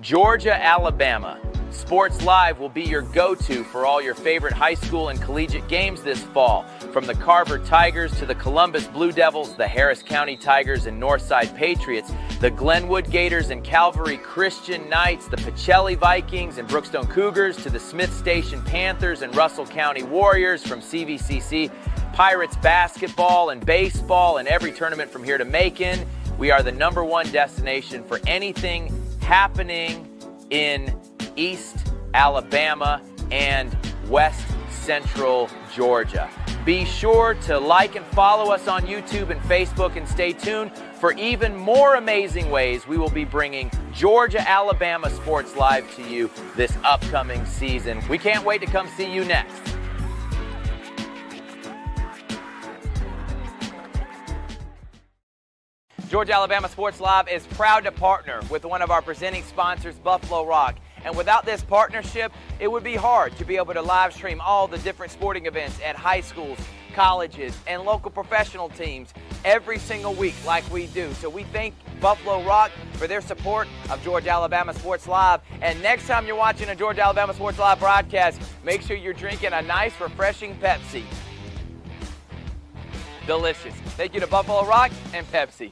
Georgia, Alabama. Sports Live will be your go-to for all your favorite high school and collegiate games this fall. From the Carver Tigers to the Columbus Blue Devils, the Harris County Tigers and Northside Patriots, the Glenwood Gators and Calvary Christian Knights, the Pacelli Vikings and Brookstone Cougars, to the Smith Station Panthers and Russell County Warriors, from CVCC, Pirates basketball and baseball, and every tournament from here to Macon. We are the #1 destination for anything happening in East Alabama and West Central Georgia. Be sure to like and follow us on YouTube and Facebook, and stay tuned for even more amazing ways we will be bringing Georgia, Alabama Sports Live to you this upcoming season. We can't wait to come see you next. Georgia, Alabama Sports Live is proud to partner with one of our presenting sponsors, Buffalo Rock. And without this partnership, it would be hard to be able to live stream all the different sporting events at high schools, colleges, and local professional teams every single week like we do. So we thank Buffalo Rock for their support of Georgia, Alabama Sports Live. And next time you're watching a Georgia, Alabama Sports Live broadcast, make sure you're drinking a nice, refreshing Pepsi. Delicious. Thank you to Buffalo Rock and Pepsi.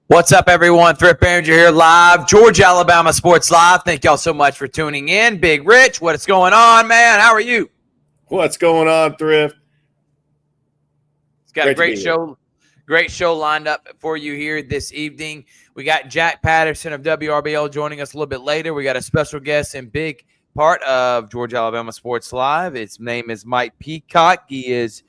What's up, everyone? Thrift Barringer here live, Georgia, Alabama Sports Live. Thank y'all so much for tuning in. Big Rich, what's going on, man? How are you? What's going on, Thrift? It's got a great show lined up for you here this evening. We got Jack Patterson of WRBL joining us a little bit later. We got a special guest and big part of Georgia, Alabama Sports Live. His name is Mike Peacock. He is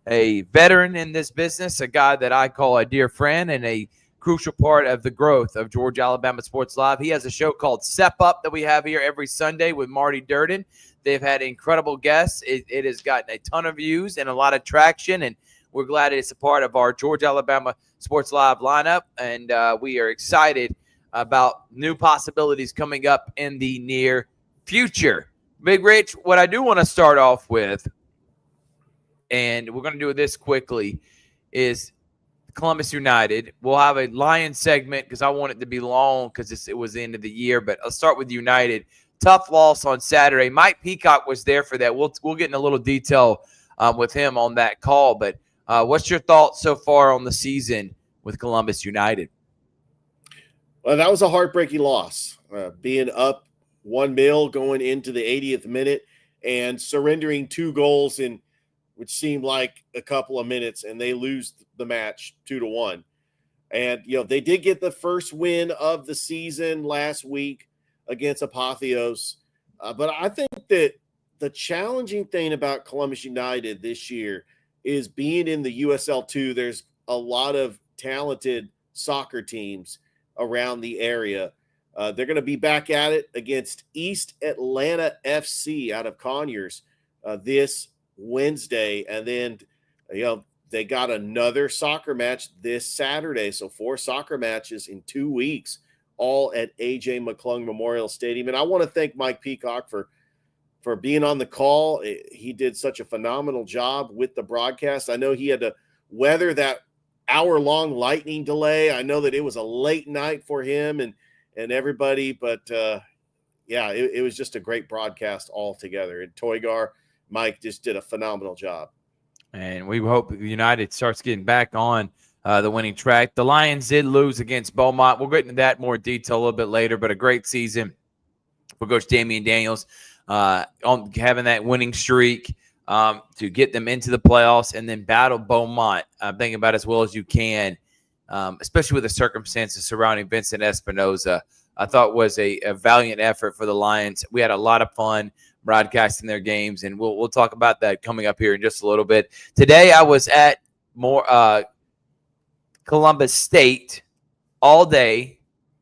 a veteran in this business, a guy that I call a dear friend, and a crucial part of the growth of Georgia, Alabama Sports Live. He has a show called Step Up that we have here every Sunday with Marty Durden. They've had incredible guests. It has gotten a ton of views and a lot of traction, and we're glad it's a part of our Georgia, Alabama Sports Live lineup, and we are excited about new possibilities coming up in the near future. Big Rich, what I do want to start off with, and we're going to do this quickly, is Columbus United. We'll have a Lions segment because I want it to be long because it was the end of the year. But I'll start with United. Tough loss on Saturday. Mike Peacock was there for that. We'll get in a little detail with him on that call. But what's your thoughts so far on the season with Columbus United? Well, that was a heartbreaking loss. Being up 1-0 going into the 80th minute and surrendering 2 goals in which seemed like a couple of minutes, and they lose the match 2-1. And, they did get the first win of the season last week against Apotheos. But I think that the challenging thing about Columbus United this year is being in the USL2. There's a lot of talented soccer teams around the area. They're going to be back at it against East Atlanta FC out of Conyers this Wednesday, and then they got another soccer match this Saturday. So 4 soccer matches in 2 weeks, all at AJ McClung Memorial Stadium. And I want to thank Mike Peacock for being on the call. He did such a phenomenal job with the broadcast. I know he had to weather that hour-long lightning delay. I know that it was a late night for him and everybody, but it was just a great broadcast altogether. And Toygar, Mike just did a phenomenal job. And we hope United starts getting back on the winning track. The Lions did lose against Beaumont. We'll get into that more detail a little bit later, but a great season for Coach Damian Daniels on having that winning streak to get them into the playoffs, and then battle Beaumont. Thinking about as well as you can, especially with the circumstances surrounding Vincent Espinoza. I thought was a valiant effort for the Lions. We had a lot of fun broadcasting their games, and we'll talk about that coming up here in just a little bit. Today I was at Columbus State all day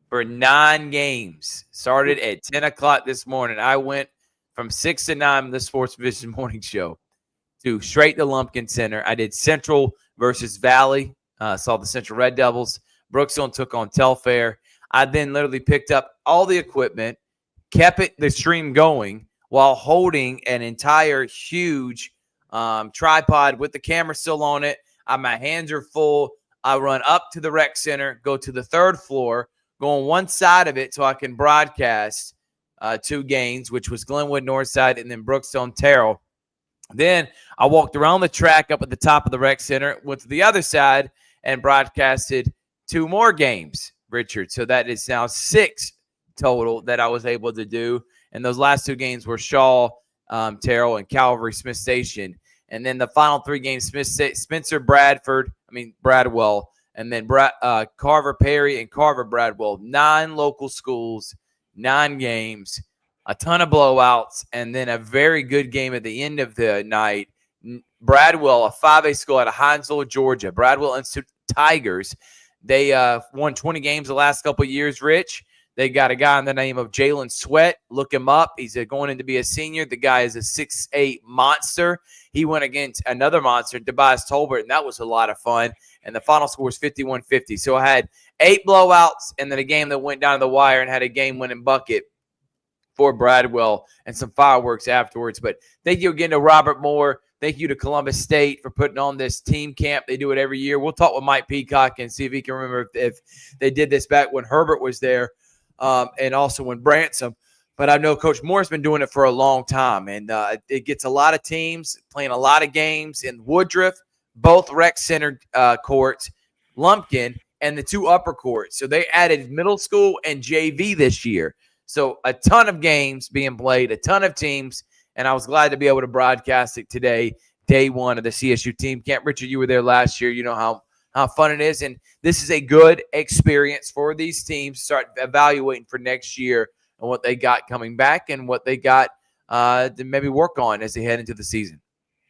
for 9 games. Started at 10 o'clock this morning. I went from 6 to 9 the Sports Vision morning show to straight to Lumpkin Center. I did Central versus Valley. Saw the Central Red Devils. Brookstone took on Telfair. I then literally picked up all the equipment, kept the stream going while holding an entire huge tripod with the camera still on it. My hands are full. I run up to the rec center, go to the 3rd floor, go on one side of it so I can broadcast 2 games, which was Glenwood Northside and then Brookstone Terrell. Then I walked around the track up at the top of the rec center, went to the other side, and broadcasted 2 more games, Richard. So that is now 6 total that I was able to do. And those last 2 games were Shaw, Terrell, and Calvary Smith Station. And then the final 3 games, Spencer Bradwell, and then Carver Perry and Carver Bradwell. 9 local schools, 9 games, a ton of blowouts, and then a very good game at the end of the night. Bradwell, a 5A school out of Hinesville, Georgia. Bradwell Institute Tigers. They won 20 games the last couple of years, Rich. They got a guy in the name of Jalen Sweat. Look him up. He's going in to be a senior. The guy is a 6'8 monster. He went against another monster, Tobias Tolbert, and that was a lot of fun. And the final score was 51-50. So I had 8 blowouts and then a game that went down to the wire and had a game-winning bucket for Bradwell and some fireworks afterwards. But thank you again to Robert Moore. Thank you to Columbus State for putting on this team camp. They do it every year. We'll talk with Mike Peacock and see if he can remember if they did this back when Herbert was there and also when Bransom. But I know Coach Moore's been doing it for a long time, and it gets a lot of teams playing a lot of games in Woodruff, both rec center courts, Lumpkin, and the 2 upper courts. So they added middle school and JV this year. So a ton of games being played, a ton of teams, and I was glad to be able to broadcast it today, day 1 of the CSU team camp. Richard, you were there last year. You know how fun it is, and this is a good experience for these teams to start evaluating for next year and what they got coming back and what they got to maybe work on as they head into the season.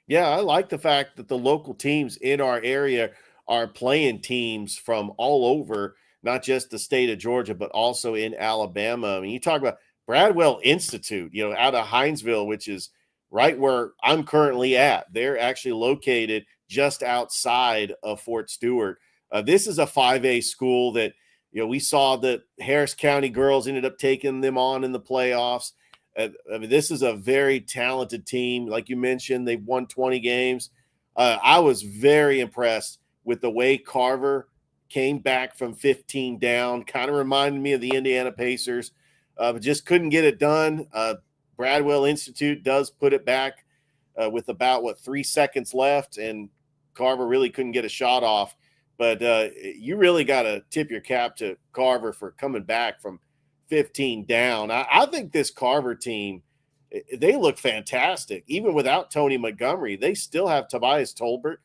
Yeah, I like the fact that the local teams in our area are playing teams from all over, not just the state of Georgia, but also in Alabama. I mean, you talk about Bradwell Institute, out of Hinesville, which is right where I'm currently at. They're actually located just outside of Fort Stewart. This is a 5A school that, we saw that Harris County girls ended up taking them on in the playoffs. I mean, this is a very talented team. Like you mentioned, they've won 20 games. I was very impressed with the way Carver came back from 15 down. Kind of reminded me of the Indiana Pacers, but just couldn't get it done. Bradwell Institute does put it back with about, 3 seconds left, and Carver really couldn't get a shot off. But you really got to tip your cap to Carver for coming back from 15 down. I think this Carver team, they look fantastic. Even without Tony Montgomery, they still have Tobias Tolbert,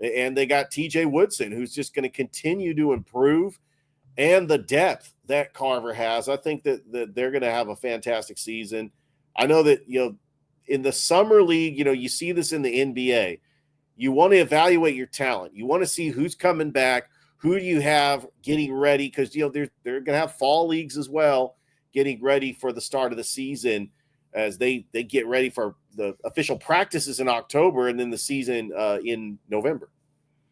and they got TJ Woodson, who's just going to continue to improve. And the depth that Carver has, I think that they're going to have a fantastic season. I know that, in the summer league, you see this in the NBA. You want to evaluate your talent. You want to see who's coming back, who do you have getting ready, because they're going to have fall leagues as well, getting ready for the start of the season as they get ready for the official practices in October and then the season in November.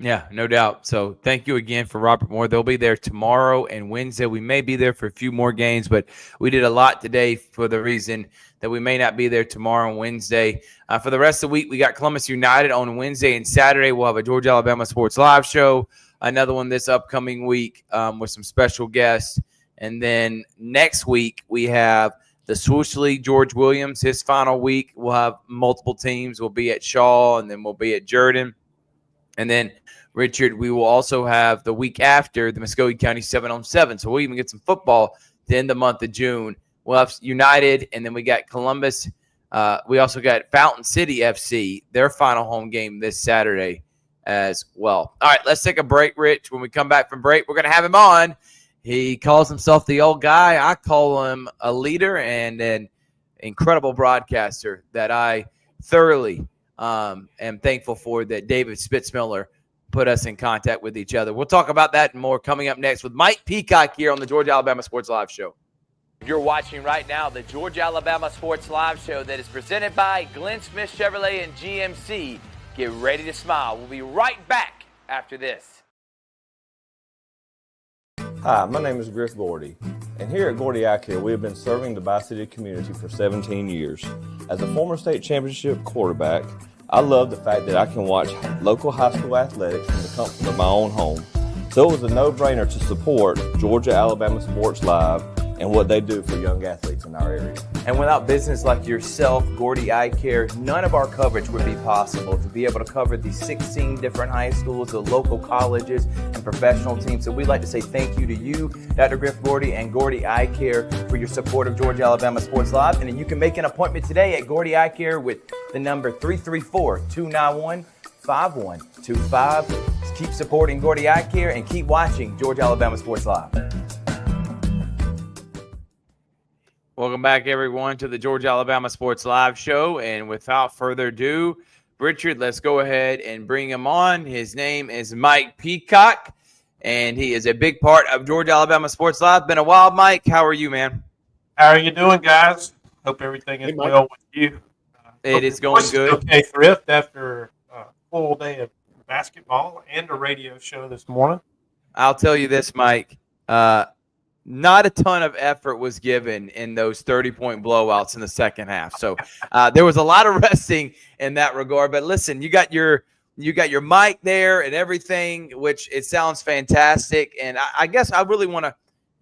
Yeah, no doubt. So thank you again for Robert Moore. They'll be there tomorrow and Wednesday. We may be there for a few more games, but we did a lot today for the reason that we may not be there tomorrow and Wednesday. For the rest of the week, we got Columbus United on Wednesday and Saturday. We'll have a Georgia Alabama Sports Live show, another one this upcoming week with some special guests. And then next week, we have the Swoosh League, George Williams, his final week. We'll have multiple teams. We'll be at Shaw, and then we'll be at Jordan. And then, Richard, we will also have the week after the Muskogee County 7-on-7. So we'll even get some football at the end of the month of June We'll have United, and then we got Columbus. We also got Fountain City FC, their final home game this Saturday as well. All right, let's take a break, Rich. When we come back from break, we're going to have him on. He calls himself the old guy. I call him a leader and an incredible broadcaster that I thoroughly am thankful for, that David Spitzmiller put us in contact with each other. We'll talk about that and more coming up next with Mike Peacock here on the Georgia Alabama Sports Live Show. You're watching right now the Georgia Alabama Sports Live Show that is presented by Glenn Smith Chevrolet and GMC. Get ready to smile. We'll be right back after this. Hi, my name is Griff Gordy, and here at Gordy Eye Care, we have been serving the Bi-City community for 17 years. As a former state championship quarterback, I love the fact that I can watch local high school athletics from the comfort of my own home. So it was a no-brainer to support Georgia Alabama Sports Live and what they do for young athletes in our area. And without business like yourself, Gordy Eye Care, none of our coverage would be possible. To be able to cover the 16 different high schools, the local colleges, and professional teams. So we'd like to say thank you to you, Dr. Griff Gordy, and Gordy Eye Care for your support of Georgia Alabama Sports Live. And then you can make an appointment today at Gordy Eye Care with the number 334-291-5125. Keep supporting Gordy Eye Care and keep watching Georgia Alabama Sports Live. Welcome back, everyone, to the Georgia Alabama Sports Live Show. And without further ado, Richard, let's go ahead and bring him on. His name is Mike Peacock, and he is a big part of Georgia Alabama Sports Live. Been a while, Mike. How are you, man? How are you doing, guys? Hope everything is well with you. It is going good. Okay, Thrift, after a full day of basketball and a radio show this morning. I'll tell you this, Mike. Not a ton of effort was given in those 30-point blowouts in the second half. So there was a lot of resting in that regard. But listen, you got your mic there and everything, which it sounds fantastic. And I guess I really want to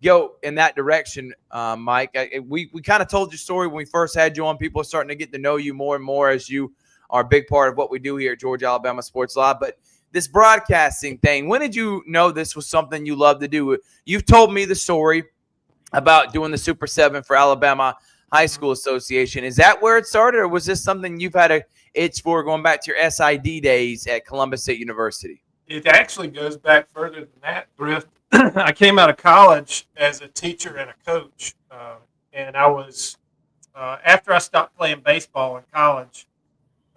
go in that direction, Mike. We kind of told your story when we first had you on. People are starting to get to know you more and more as you are a big part of what we do here at Georgia Alabama Sports Live. But this broadcasting thing, when did you know this was something you love to do? You've told me the story about doing the Super 7 for Alabama High School Association. Is that where it started, or was this something you've had an itch for going back to your SID days at Columbus State University? It actually goes back further than that, Griff. I came out of college as a teacher and a coach, and I was after I stopped playing baseball in college,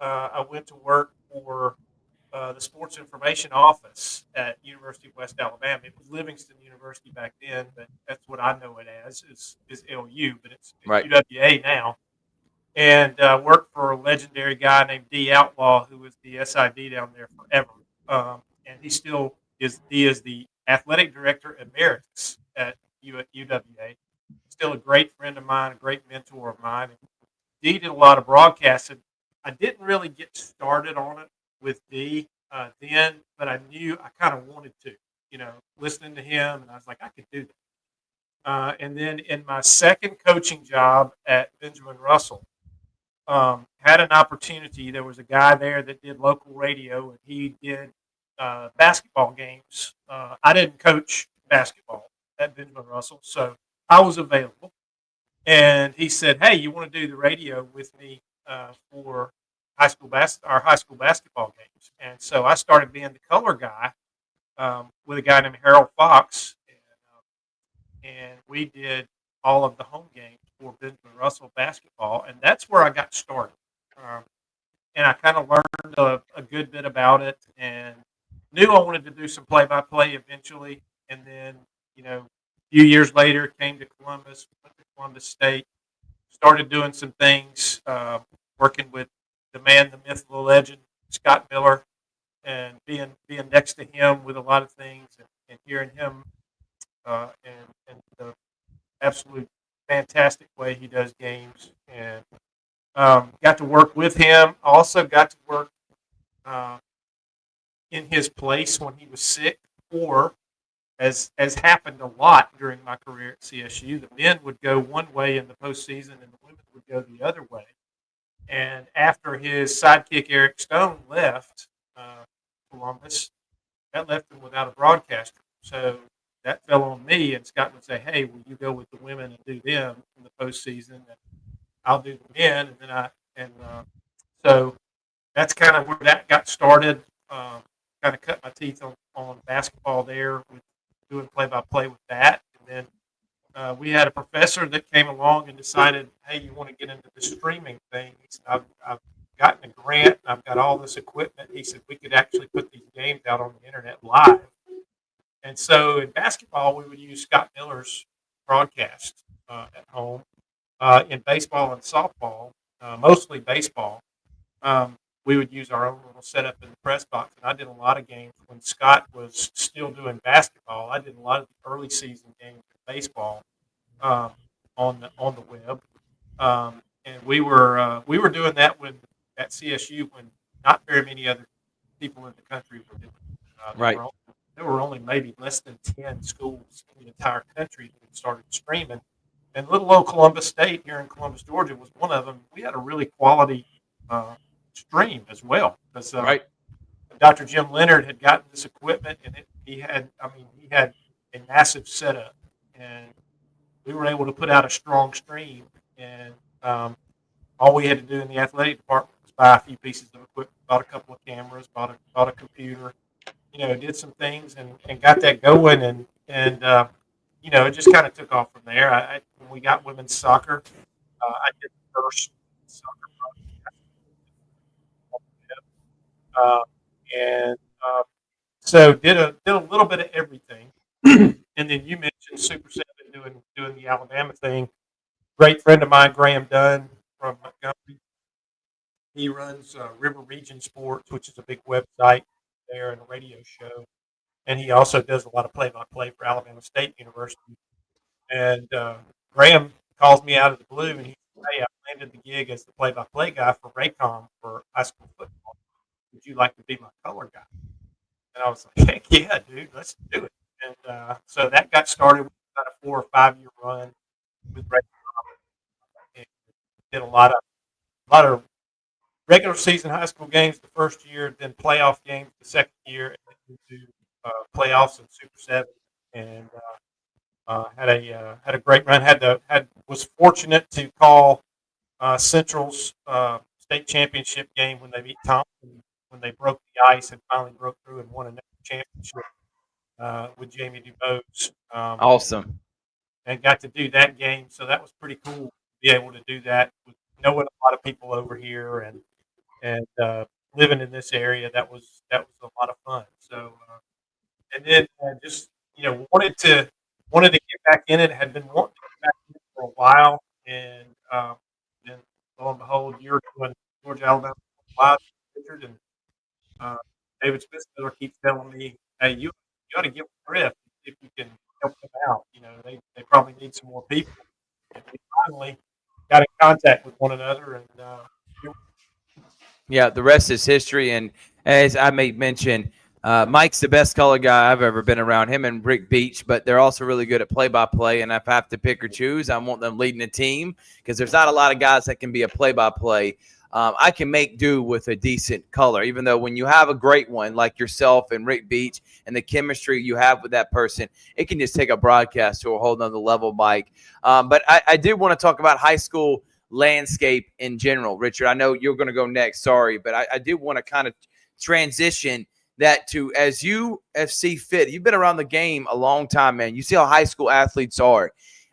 I went to work for the Sports Information Office at University of West Alabama. It was Livingston University back then, but that's what I know it as, is LU, but it's right. UWA now. And worked for a legendary guy named D. Outlaw, who was the SID down there forever. And he still is. He is the athletic director emeritus at UWA. Still a great friend of mine, a great mentor of mine. D did a lot of broadcasting. I didn't really get started on it with D then, but I knew I kind of wanted to, listening to him, and I was like, I could do that. And then in my second coaching job at Benjamin Russell, had an opportunity. There was a guy there that did local radio, and he did basketball games. I didn't coach basketball at Benjamin Russell, so I was available. And he said, hey, you want to do the radio with me for our high school basketball games? And so I started being the color guy with a guy named Harold Fox, and we did all of the home games for Benjamin Russell basketball, and that's where I got started. And I kind of learned a good bit about it, and knew I wanted to do some play-by-play eventually. And then, a few years later, came to Columbus, went to Columbus State, started doing some things, working with the man, the myth, the legend, Scott Miller, and being next to him with a lot of things, and hearing him and the absolute fantastic way he does games, and got to work with him. Also got to work in his place when he was sick, or as happened a lot during my career at CSU, the men would go one way in the postseason and the women would go the other way. And after his sidekick Eric Stone left Columbus, that left him without a broadcaster. So that fell on me. And Scott would say, "Hey, will you go with the women and do them in the postseason, and I'll do the men." And then so that's kind of where that got started. Kind of cut my teeth on basketball there with doing play-by-play with that. And then we had a professor that came along and decided, hey, you want to get into the streaming thing. He said, I've gotten a grant. I've got all this equipment. He said, we could actually put these games out on the internet live. And so in basketball, we would use Scott Miller's broadcast at home. In baseball and softball, mostly baseball, we would use our own little setup in the press box. And I did a lot of games when Scott was still doing basketball. I did a lot of the early season games in baseball on the web, and we were doing that at CSU when not very many other people in the country were doing it. Right. There were only maybe less than 10 schools in the entire country that had started streaming. And little old Columbus State here in Columbus, Georgia, was one of them. We had a really quality stream as well, because Right. Dr. Jim Leonard had gotten this equipment, and he had a massive setup, and we were able to put out a strong stream. And all we had to do in the athletic department was buy a few pieces of equipment, bought a couple of cameras, bought a computer, did some things and got that going, and it just kind of took off from there. When we got women's soccer, I did the first soccer project, and so did a little bit of everything. And then you mentioned Super 7 doing the Alabama thing. Great friend of mine, Graham Dunn from Montgomery. He runs River Region Sports, which is a big website there and a radio show. And he also does a lot of play-by-play for Alabama State University. And Graham calls me out of the blue, and he said, hey, I landed the gig as the play-by-play guy for Raycom for high school football. Would you like to be my color guy? And I was like, heck yeah, dude, let's do it. And so that got started with about a 4 or 5 year run with Raycom. And did a lot of regular season high school games the first year, then playoff games the second year, and then do playoffs and Super 7. And had a great run. Was fortunate to call Central's state championship game when they beat Thompson, when they broke the ice and finally broke through and won another championship with Jamie DuBose. Awesome. And got to do that game, so that was pretty cool to be able to do that with knowing a lot of people over here and living in this area. That was a lot of fun. So and then just wanted to get back in it. Had been wanting to get back in it for a while, and then lo and behold, you're doing Georgia Alabama Live, Richard, and David Smithmiller keeps telling me, hey, you ought to get with Thrift if you can help them out. They probably need some more people. And we finally got in contact with one another, and yeah, the rest is history. And as I may mention, Mike's the best color guy I've ever been around, him and Rick Beach, but they're also really good at play-by-play. And if I have to pick or choose, I want them leading a team because there's not a lot of guys that can be a play-by-play. I can make do with a decent color, even though when you have a great one like yourself and Rick Beach and the chemistry you have with that person, it can just take a broadcast to a whole nother level, Mike. But I did want to talk about high school landscape in general. Richard, I know you're going to go next. Sorry, but I did want to kind of transition that to as you see fit. You've been around the game a long time, man. You see how high school athletes are.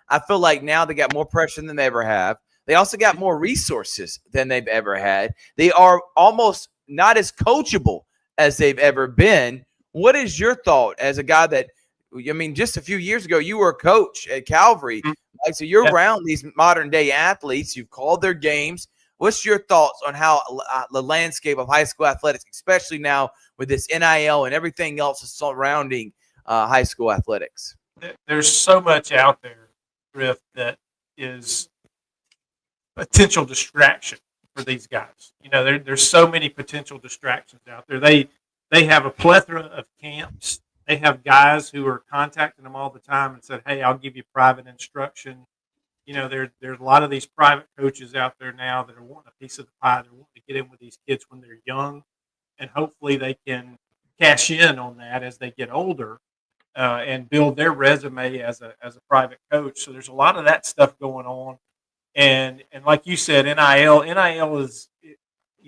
I feel like now they got more pressure than they ever have. They also got more resources than they've ever had. They are almost not as coachable as they've ever been. What is your thought as a guy that, I mean, just a few years ago, you were a coach at Calvary. Like, so you're around these modern day athletes. You've called their games. What's your thoughts on how the landscape of high school athletics, especially now with this NIL and everything else surrounding high school athletics? There's so much out there, Griff, that is potential distraction for these guys. There's so many potential distractions out there. They have a plethora of camps. They have guys who are contacting them all the time and said, hey, I'll give you private instruction. There's a lot of these private coaches out there now that are wanting a piece of the pie. They're wanting to get in with these kids when they're young, and hopefully they can cash in on that as they get older. and build their resume as a private coach. So there's a lot of that stuff going on, and like you said, NIL is,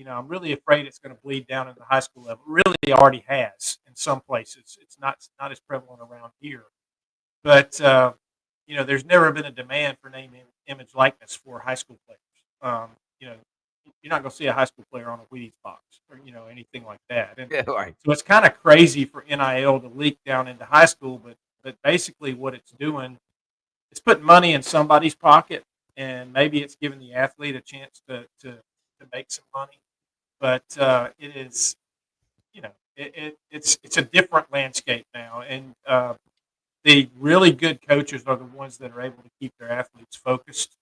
I'm really afraid it's going to bleed down in the high school level. It really already has in some places. It's not as prevalent around here, but there's never been a demand for name, image, likeness for high school players. You know, you're not going to see a high school player on a Wheaties box or anything like that. And Yeah, right. so it's kind of crazy for NIL to leak down into high school, but basically what it's doing, it's putting money in somebody's pocket, and maybe it's giving the athlete a chance to make some money. But it is, it's a different landscape now, and the really good coaches are the ones that are able to keep their athletes focused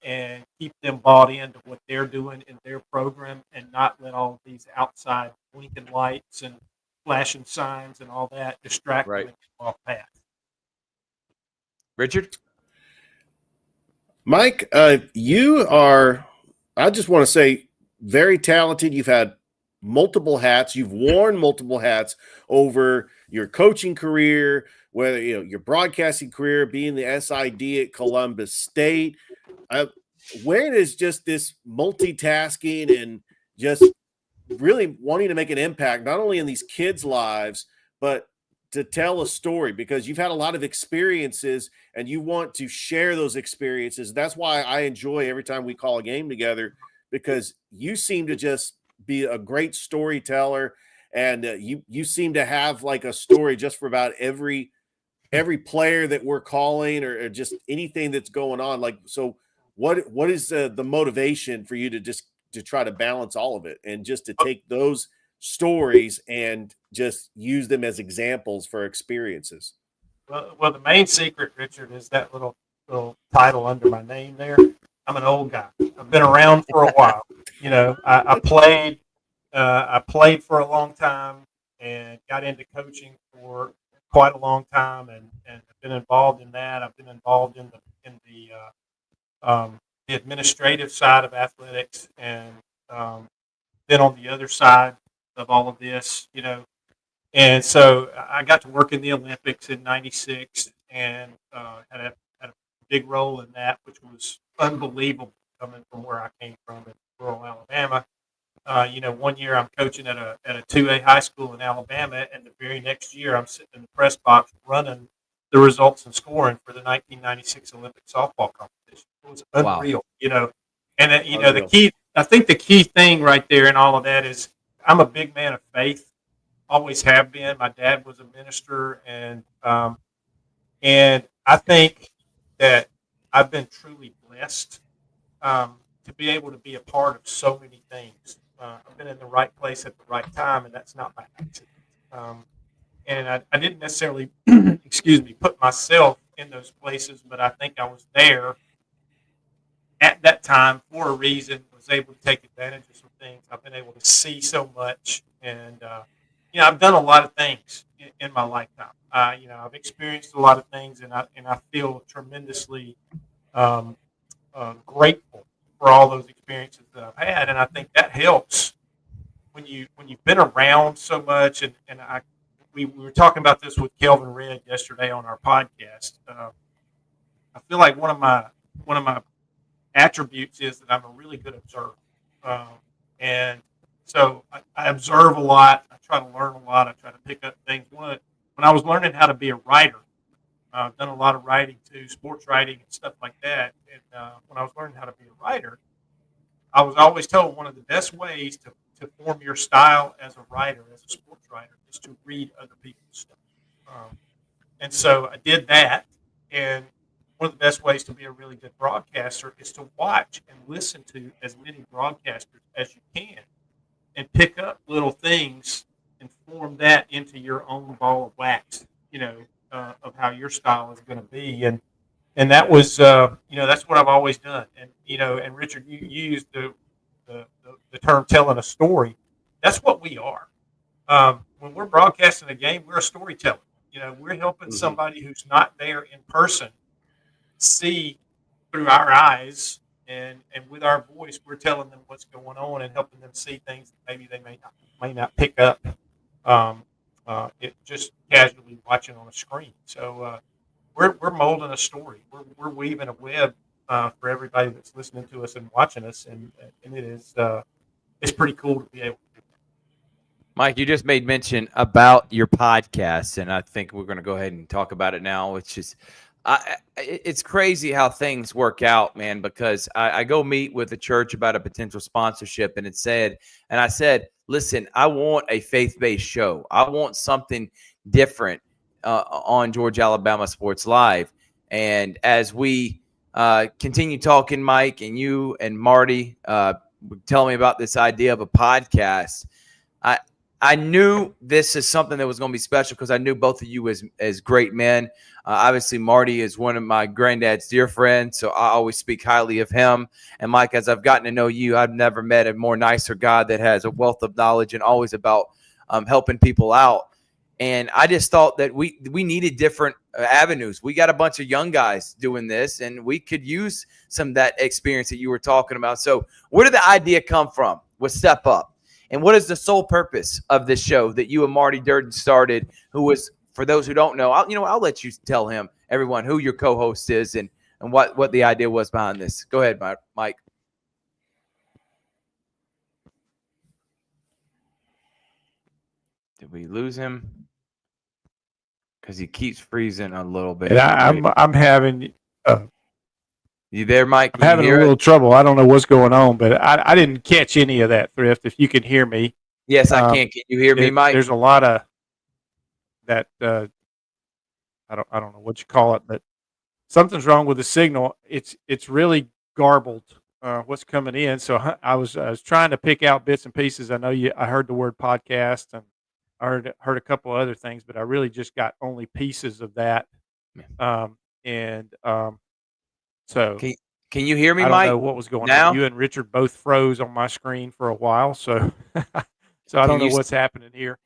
and keep them bought into what they're doing in their program, and not let all these outside blinking lights and flashing signs and all that distract them and get them off path. Richard? Mike, you are, I just want to say, very talented. You've had multiple hats. You've worn multiple hats over your coaching career, whether your broadcasting career, being the SID at Columbus State. Where is just this multitasking and just really wanting to make an impact, not only in these kids' lives, but to tell a story, because you've had a lot of experiences and you want to share those experiences. That's why I enjoy every time we call a game together, because you seem to just be a great storyteller, and you seem to have like a story just for about every player that we're calling, or just anything that's going on. Like, so what is the motivation for you to try to balance all of it, and just to take those stories and just use them as examples for experiences? Well, the main secret, Richard, is that little title under my name there. I'm an old guy. I've been around for a while. I played for a long time and got into coaching for quite a long time, and I've been involved in that. I've been involved in the administrative side of athletics, and been on the other side of all of this, And so I got to work in the Olympics in '96, and had a big role in that, which was unbelievable coming from where I came from in rural Alabama. 1 year I'm coaching at a 2A high school in Alabama, and the very next year I'm sitting in the press box running the results and scoring for the 1996 Olympic softball competition. It was unreal, And I think the key thing right there in all of that is I'm a big man of faith. Always have been. My dad was a minister, and I think that I've been truly blessed to be able to be a part of so many things. I've been in the right place at the right time, and that's not by accident. And I didn't necessarily, put myself in those places, but I think I was there at that time for a reason. Was able to take advantage of some things. I've been able to see so much, and I've done a lot of things in my lifetime. I've experienced a lot of things, and I feel tremendously grateful for all those experiences that I've had, and I think that helps when you've been around so much. And we were talking about this with Kelvin Red yesterday on our podcast. I feel like one of my attributes is that I'm a really good observer, and so I observe a lot. I try to learn a lot. I try to pick up things. When I was learning how to be a writer, I've done a lot of writing too, sports writing and stuff like that. And when I was learning how to be a writer, I was always told one of the best ways to form your style as a writer, as a sports writer, is to read other people's stuff. And so I did that. And one of the best ways to be a really good broadcaster is to watch and listen to as many broadcasters as you can, and pick up little things and form that into your own ball of wax, of how your style is going to be. And that was, that's what I've always done. And Richard, you used the term telling a story. That's what we are. When we're broadcasting a game, we're a storyteller. We're helping somebody who's not there in person see through our eyes, and with our voice, we're telling them what's going on and helping them see things that maybe they may not pick up it just casually watching on a screen. So we're molding a story. We're weaving a web for everybody that's listening to us and watching us, and it is it's pretty cool to be able to do that. Mike, you just made mention about your podcast, and I think we're going to go ahead and talk about it now, which is it's crazy how things work out, man, because I go meet with the church about a potential sponsorship, and I said, listen, I want a faith-based show. I want something different on Georgia Alabama Sports Live. And as we continue talking, Mike, and you and Marty tell me about this idea of a podcast, I knew this is something that was going to be special because I knew both of you as great men. Obviously, Marty is one of my granddad's dear friends, so I always speak highly of him. And Mike, as I've gotten to know you, I've never met a more nicer guy that has a wealth of knowledge and always about helping people out. And I just thought that we needed different avenues. We got a bunch of young guys doing this, and we could use some of that experience that you were talking about. So where did the idea come from with Step Up? And what is the sole purpose of this show that you and Marty Durden started, who was, for those who don't know, I'll let you tell everyone who your co-host is and what the idea was behind this. Go ahead, Mike. Did we lose him? Because he keeps freezing a little bit. And I'm having you there, Mike? I'm having a little trouble. I don't know what's going on, but I didn't catch any of that, Thrift. If you can hear me. Yes, I can. Can you hear me, Mike? There's a lot of that. I don't know what you call it, but something's wrong with the signal. It's really garbled. What's coming in? So I was trying to pick out bits and pieces. I know I heard the word podcast, and I heard a couple of other things, but I really just got only pieces of that. So can you hear me, Mike? Mike? I don't know what was going now? on. You and Richard both froze on my screen for a while, so I don't know what's happening here.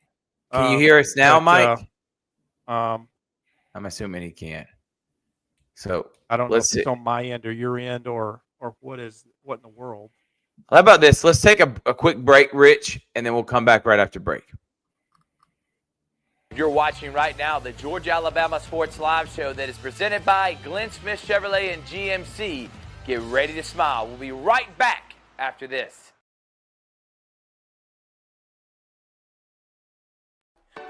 Can you hear us now, Mike? I'm assuming he can't. So I don't know if it's on my end or your end or what in the world. How about this? Let's take a quick break, Rich, and then we'll come back right after break. You're watching right now the Georgia Alabama Sports Live show that is presented by Glenn Smith Chevrolet and GMC. Get ready to smile. We'll be right back after this.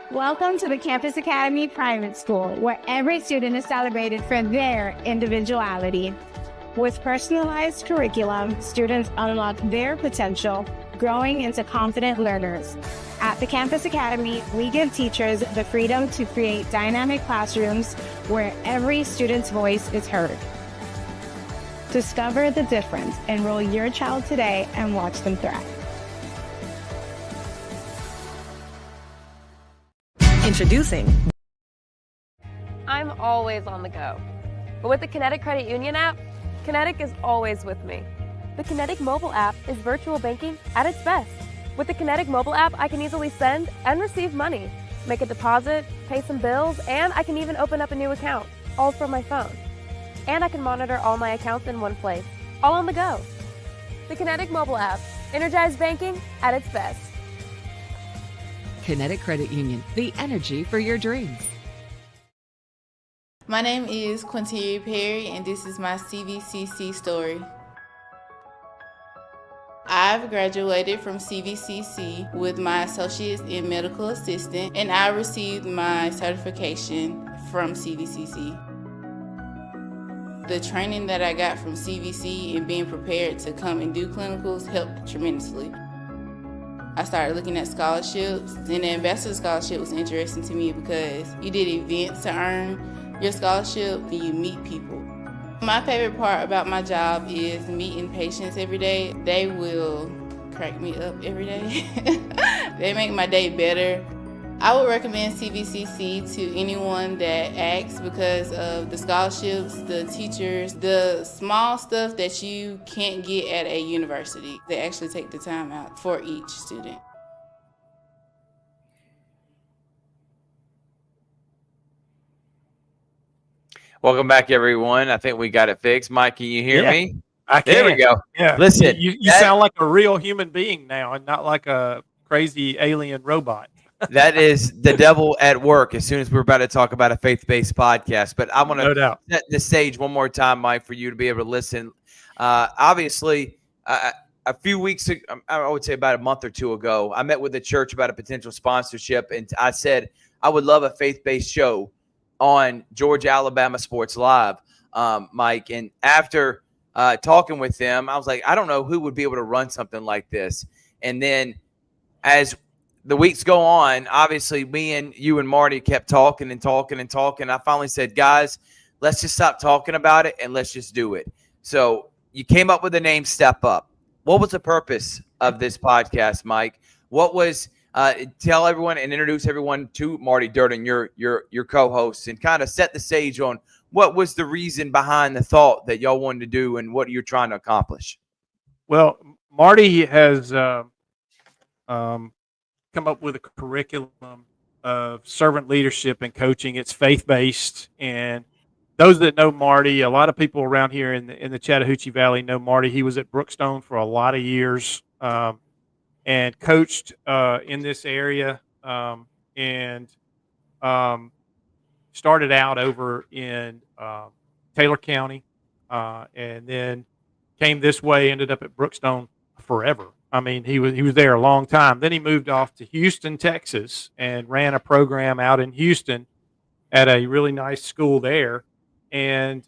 Welcome to the Campus Academy Private School, where every student is celebrated for their individuality. With personalized curriculum, students unlock their potential, growing into confident learners. At the Campus Academy, we give teachers the freedom to create dynamic classrooms where every student's voice is heard. Discover the difference. Enroll your child today and watch them thrive. Introducing. I'm always on the go. But with the Kinetic Credit Union app, Kinetic is always with me. The Kinetic mobile app is virtual banking at its best. With the Kinetic mobile app, I can easily send and receive money, make a deposit, pay some bills, and I can even open up a new account, all from my phone. And I can monitor all my accounts in one place, all on the go. The Kinetic mobile app, energized banking at its best. Kinetic Credit Union, the energy for your dreams. My name is Quinteria Perry, and this is my CVCC story. I've graduated from CVCC with my associates in medical assistant, and I received my certification from CVCC. The training that I got from CVC and being prepared to come and do clinicals helped tremendously. I started looking at scholarships, and the Ambassador Scholarship was interesting to me because you did events to earn your scholarship and you meet people. My favorite part about my job is meeting patients every day. They will crack me up every day. They make my day better. I would recommend CVCC to anyone that asks because of the scholarships, the teachers, the small stuff that you can't get at a university. They actually take the time out for each student. Welcome back, everyone. I think we got it fixed. Mike, can you hear me? I can. There we go. Yeah. Listen, you sound like a real human being now and not like a crazy alien robot. That is the devil at work as soon as we're about to talk about a faith-based podcast. But I want No to doubt. set the stage one more time, Mike, for you to be able to listen. Obviously, a few weeks ago, I would say about a month or two ago, I met with the church about a potential sponsorship, and I said I would love a faith-based show on Georgia Alabama Sports Live, Mike. And after talking with them, I was like, I don't know who would be able to run something like this. And then as the weeks go on, obviously me and you and Marty kept talking and talking and talking. I finally said, guys, let's just stop talking about it and let's just do it. So you came up with the name Step Up. What was the purpose of this podcast, Mike? What was tell everyone and introduce everyone to Marty Durden, your co-host, and kind of set the stage on what was the reason behind the thought that y'all wanted to do and what you're trying to accomplish. Well, Marty has come up with a curriculum of servant leadership and coaching. It's faith-based, and those that know Marty, a lot of people around here in the Chattahoochee Valley know Marty. He was at Brookstone for a lot of years and coached in this area and started out over in Taylor County and then came this way, ended up at Brookstone forever. I mean, he was there a long time. Then he moved off to Houston, Texas, and ran a program out in Houston at a really nice school there, and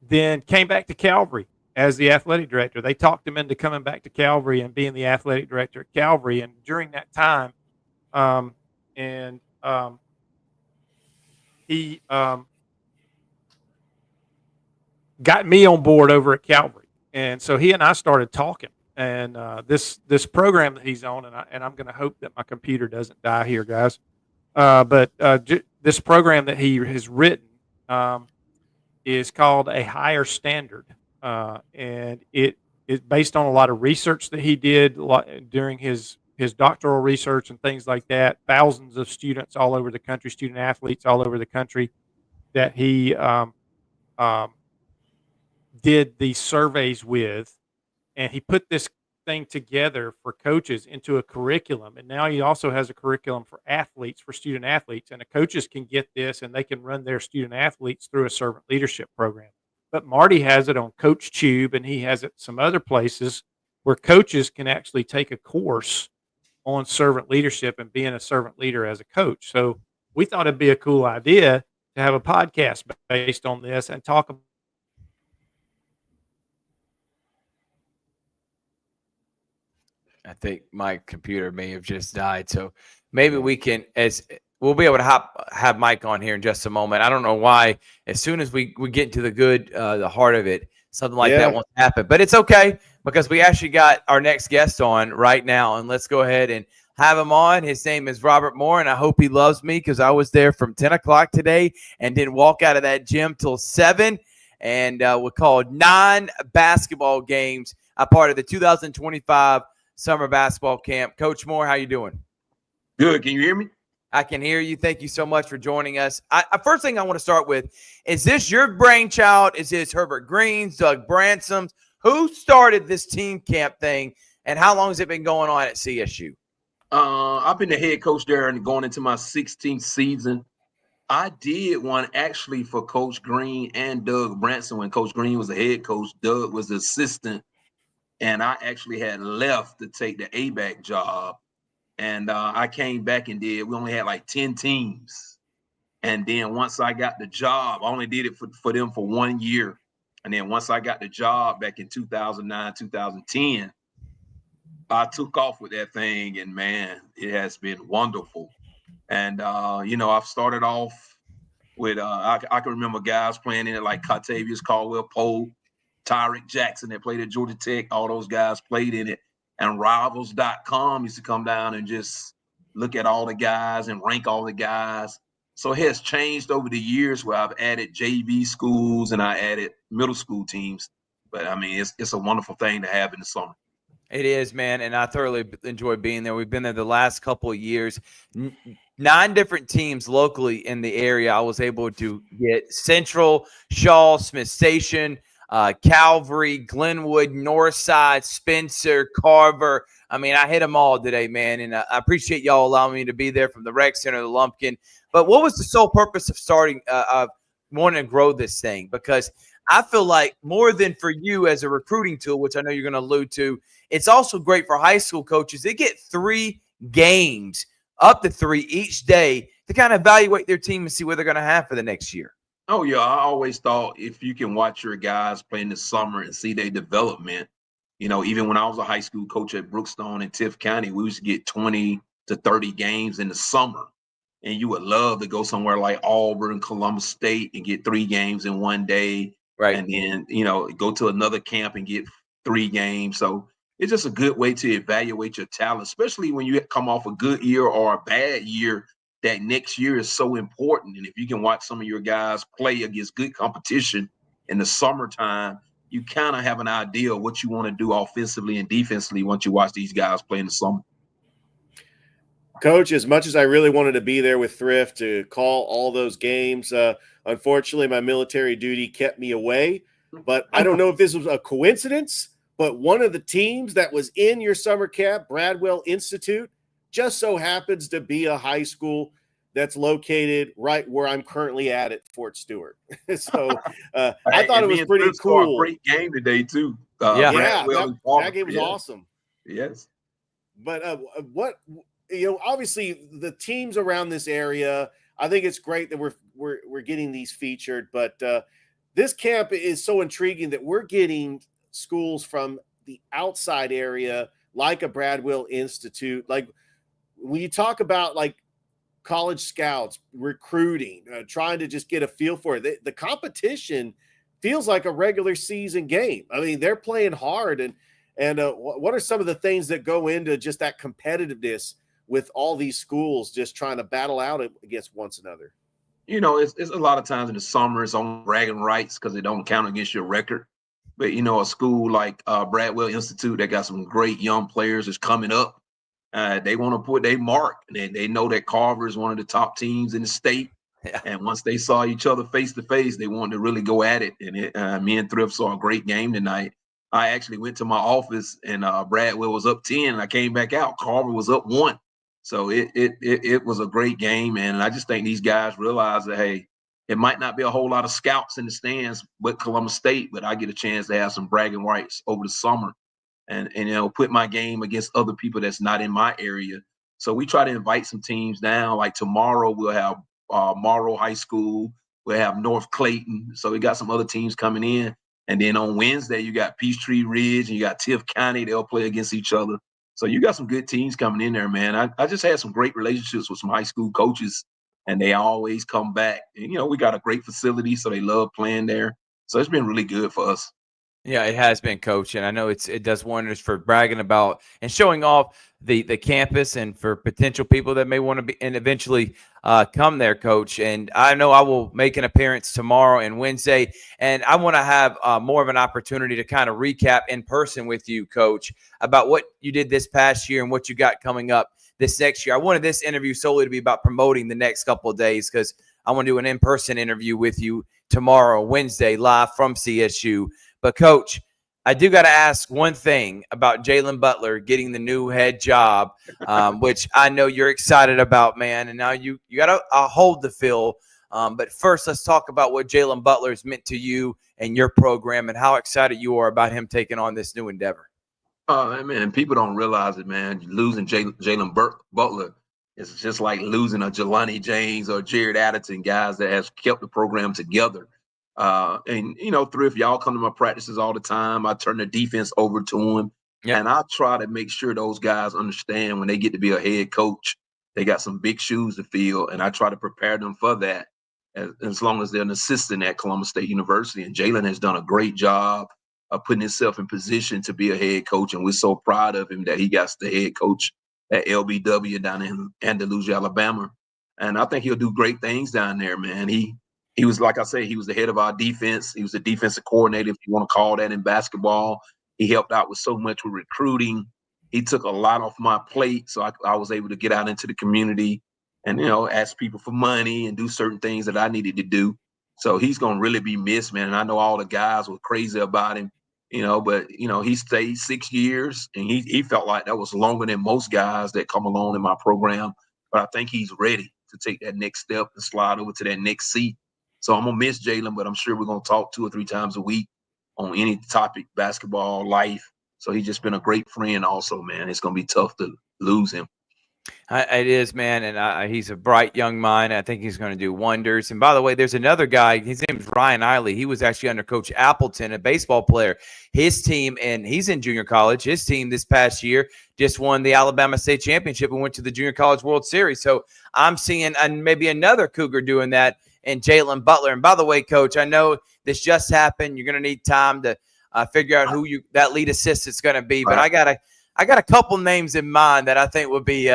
then came back to Calvary as the athletic director. They talked him into coming back to Calvary and being the athletic director at Calvary. And during that time, he got me on board over at Calvary, and so he and I started talking. And this program that he's on, and I'm going to hope that my computer doesn't die here, guys. But this program that he has written is called A Higher Standard, and it is based on a lot of research that he did during his doctoral research and things like that. Thousands of students all over the country, student athletes all over the country, that he did these surveys with. And he put this thing together for coaches into a curriculum. And now he also has a curriculum for athletes, for student athletes. And the coaches can get this and they can run their student athletes through a servant leadership program. But Marty has it on Coach Tube, and he has it some other places where coaches can actually take a course on servant leadership and being a servant leader as a coach. So we thought it'd be a cool idea to have a podcast based on this and talk about. I think my computer may have just died. So maybe we can, we'll be able to have Mike on here in just a moment. I don't know why. As soon as we get into the heart of it, something like that won't happen. But it's okay because we actually got our next guest on right now. And let's go ahead and have him on. His name is Robert Moore, and I hope he loves me because I was there from 10 o'clock today and didn't walk out of that gym till 7. And we called 9 basketball games, a part of the 2025 summer basketball camp. Coach Moore, how you doing? Good. Can you hear me? I can hear you. Thank you so much for joining us. First thing I want to start with, is this your brainchild? Is this Herbert Green's, Doug Bransom's? Who started this team camp thing, and how long has it been going on at CSU? I've been the head coach there and going into my 16th season. I did one actually for Coach Green and Doug Branson when Coach Green was the head coach. Doug was the assistant. And I actually had left to take the ABAC job. And I came back and we only had like 10 teams. And then once I got the job, I only did it for them for 1 year. And then once I got the job back in 2009, 2010, I took off with that thing. And man, it has been wonderful. And, I've started off with, I can remember guys playing in it like Contavious Caldwell Pope, Tyreek Jackson that played at Georgia Tech, all those guys played in it. And Rivals.com used to come down and just look at all the guys and rank all the guys. So it has changed over the years where I've added JV schools and I added middle school teams. But, I mean, it's a wonderful thing to have in the summer. It is, man, and I thoroughly enjoy being there. We've been there the last couple of years. 9 different teams locally in the area I was able to get. Central, Shaw, Smith Station, Calvary, Glenwood, Northside, Spencer, Carver. I mean, I hit them all today, man. And I appreciate y'all allowing me to be there from the rec center, the Lumpkin. But what was the sole purpose of starting, of wanting to grow this thing? Because I feel like more than for you as a recruiting tool, which I know you're going to allude to, it's also great for high school coaches. They get 3 games, up to 3 each day, to kind of evaluate their team and see what they're going to have for the next year. Oh, yeah. I always thought if you can watch your guys play in the summer and see their development, even when I was a high school coach at Brookstone in Tift County, we used to get 20 to 30 games in the summer. And you would love to go somewhere like Auburn, Columbus State, and get 3 games in one day. Right. And then, go to another camp and get 3 games. So it's just a good way to evaluate your talent, especially when you come off a good year or a bad year. That next year is so important. And if you can watch some of your guys play against good competition in the summertime, you kind of have an idea of what you want to do offensively and defensively once you watch these guys play in the summer. Coach, as much as I really wanted to be there with Thrift to call all those games, unfortunately, my military duty kept me away. But I don't know if this was a coincidence, but one of the teams that was in your summer camp, Bradwell Institute, just so happens to be a high school that's located right where I'm currently at Fort Stewart. So I thought it was pretty cool. A great game today too. That game was awesome. Yes. But obviously the teams around this area, I think it's great that we're getting these featured. But this camp is so intriguing that we're getting schools from the outside area, like a Bradwell Institute, like. When you talk about like college scouts, recruiting, trying to just get a feel for it, the competition feels like a regular season game. I mean, they're playing hard. And what are some of the things that go into just that competitiveness with all these schools just trying to battle out against one another? It's a lot of times in the summer, it's on bragging rights because they don't count against your record. But, a school like Bradwell Institute that got some great young players is coming up. They want to put their mark. They know that Carver is one of the top teams in the state. Yeah. And once they saw each other face to face, they wanted to really go at it. And me and Thrift saw a great game tonight. I actually went to my office and Bradwell was up 10 and I came back out. Carver was up 1. So it was a great game. And I just think these guys realize that, hey, it might not be a whole lot of scouts in the stands with Columbus State, but I get a chance to have some bragging rights over the summer. And put my game against other people that's not in my area. So we try to invite some teams down. Like tomorrow we'll have Morrow High School. We'll have North Clayton. So we got some other teams coming in. And then on Wednesday you got Peachtree Ridge and you got Tift County. They'll play against each other. So you got some good teams coming in there, man. I just had some great relationships with some high school coaches, and they always come back. And, we got a great facility, so they love playing there. So it's been really good for us. Yeah, it has been, Coach, and I know it does wonders for bragging about and showing off the campus and for potential people that may want to be and eventually come there, Coach. And I know I will make an appearance tomorrow and Wednesday, and I want to have more of an opportunity to kind of recap in person with you, Coach, about what you did this past year and what you got coming up this next year. I wanted this interview solely to be about promoting the next couple of days because I want to do an in-person interview with you tomorrow, Wednesday, live from CSU. But, Coach, I do got to ask one thing about Jalen Butler getting the new head job, which I know you're excited about, man. And now you got to hold the fill. But first, let's talk about what Jalen Butler has meant to you and your program and how excited you are about him taking on this new endeavor. Man, people don't realize it, man. Losing Jalen Butler is just like losing a Jelani James or Jared Addison, guys that has kept the program together. And Thrift, y'all come to my practices all the time. I turn the defense over to him. Yep. And I try to make sure those guys understand when they get to be a head coach, they got some big shoes to fill. And I try to prepare them for that as long as they're an assistant at Columbus State University. And Jalen has done a great job of putting himself in position to be a head coach. And we're so proud of him that he got the head coach at LBW down in Andalusia, Alabama. And I think he'll do great things down there, man. He was, like I said, he was the head of our defense. He was the defensive coordinator, if you want to call that, in basketball. He helped out with so much with recruiting. He took a lot off my plate, so I was able to get out into the community and, ask people for money and do certain things that I needed to do. So he's going to really be missed, man. And I know all the guys were crazy about him, but, he stayed 6 years, and he felt like that was longer than most guys that come along in my program. But I think he's ready to take that next step and slide over to that next seat. So I'm going to miss Jalen, but I'm sure we're going to talk 2 or 3 times a week on any topic, basketball, life. So he's just been a great friend also, man. It's going to be tough to lose him. It is, man, and he's a bright young mind. I think he's going to do wonders. And by the way, there's another guy. His name is Ryan Eiley. He was actually under Coach Appleton, a baseball player. His team, and he's in junior college. His team this past year just won the Alabama State Championship and went to the Junior College World Series. So I'm seeing maybe another Cougar doing that, and Jalen Butler. And by the way, Coach, I know this just happened. You're going to need time to figure out who that lead assistant's going to be. But I got a couple names in mind that I think would be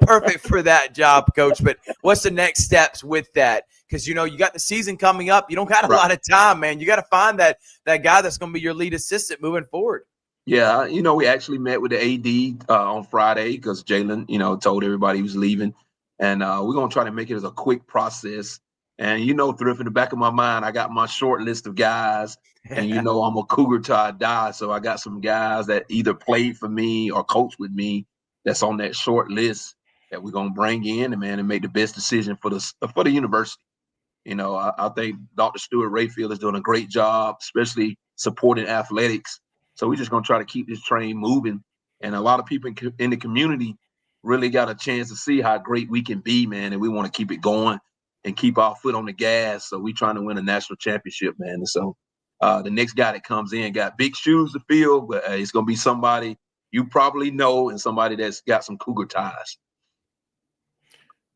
perfect for that job, Coach. But what's the next steps with that? Because, you got the season coming up. You don't got a lot of time, man. You got to find that guy that's going to be your lead assistant moving forward. Yeah, we actually met with the AD on Friday because Jalen, told everybody he was leaving. And we're going to try to make it as a quick process. And, Thrift, in the back of my mind, I got my short list of guys. And, I'm a Cougar till I die. So I got some guys that either played for me or coached with me that's on that short list that we're going to bring in and make the best decision for the university. I think Dr. Stuart Rayfield is doing a great job, especially supporting athletics. So we're just going to try to keep this train moving. And a lot of people in the community really got a chance to see how great we can be, man. And we want to keep it going and keep our foot on the gas. So we're trying to win a national championship, man. And so the next guy that comes in got big shoes to fill, but it's going to be somebody you probably know and somebody that's got some Cougar ties.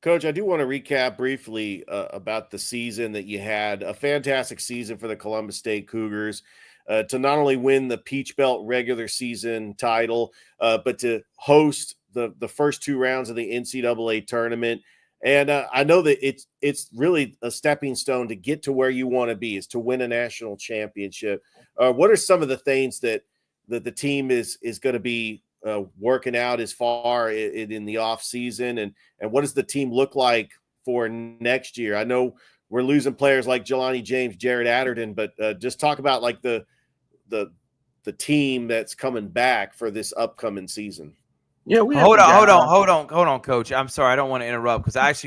Coach, I do want to recap briefly about the season that you had. A fantastic season for the Columbus State Cougars to not only win the Peach Belt regular season title, but to host the first 2 rounds of the NCAA tournament. And I know that it's really a stepping stone to get to where you want to be, is to win a national championship. What are some of the things that the team is going to be working out as far in the off season, and what does the team look like for next year? I know we're losing players like Jelani James, Jared Atherton, but just talk about like the team that's coming back for this upcoming season. Yeah, hold on, Coach. I'm sorry, I don't want to interrupt because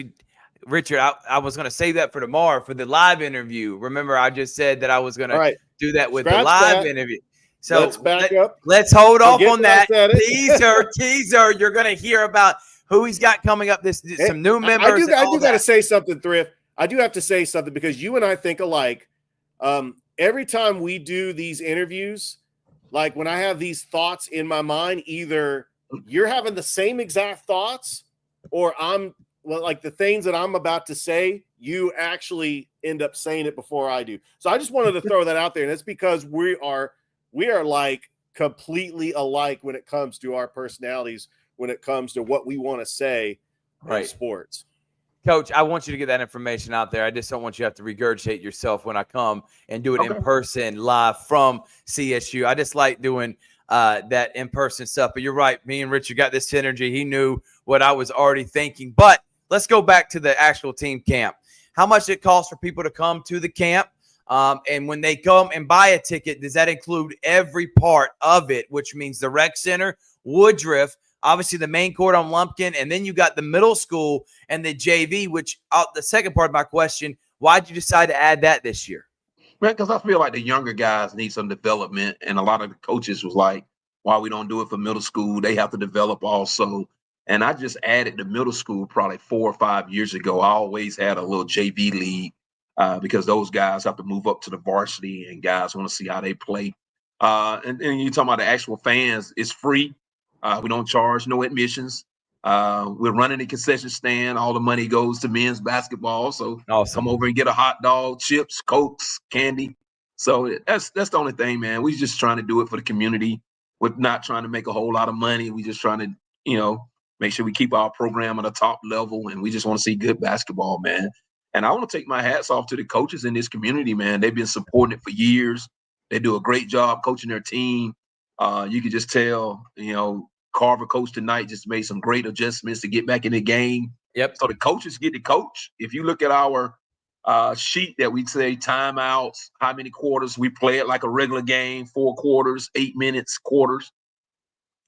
Richard, I was going to save that for tomorrow for the live interview. Remember, I just said that I was going to do that with the live interview. So let's back up. Let's hold off on that. Teaser. You're going to hear about who he's got coming up. Some new members. I do got to say something, Thrift. I do have to say something because you and I think alike. Every time we do these interviews, like when I have these thoughts in my mind, either you're having the same exact thoughts or like the things that I'm about to say, you actually end up saying it before I do. So I just wanted to throw that out there. And it's because we are like completely alike when it comes to our personalities, when it comes to what we want to say in sports. Coach, I want you to get that information out there. I just don't want you to have to regurgitate yourself when I come and do it in person live from CSU. I just like doing that in-person stuff. But you're right. Me and Richard got this synergy. He knew what I was already thinking. But let's go back to the actual team camp. How much it costs for people to come to the camp? And when they come and buy a ticket, does that include every part of it, which means the rec center, Woodruff, obviously the main court on Lumpkin, and then you got the middle school and the JV, which the second part of my question, why'd you decide to add that this year? Man, because I feel like the younger guys need some development, and a lot of the coaches was like, why we don't do it for middle school? They have to develop also. And I just added the middle school probably 4 or 5 years ago. I always had a little JV league because those guys have to move up to the varsity and guys want to see how they play. And you're talking about the actual fans, it's free. We don't charge no admissions. We're running a concession stand. All the money goes to men's basketball. So come over and get a hot dog, chips, Cokes, candy. So that's the only thing, man. We're just trying to do it for the community. We're not trying to make a whole lot of money. We're just trying to, make sure we keep our program at a top level. And we just want to see good basketball, man. And I want to take my hats off to the coaches in this community, man. They've been supporting it for years. They do a great job coaching their team. You could just tell, Carver coach tonight just made some great adjustments to get back in the game. Yep. So the coaches get to coach. If you look at our sheet that we say timeouts, how many quarters. We play it like a regular game, 4 quarters, 8 minutes, quarters.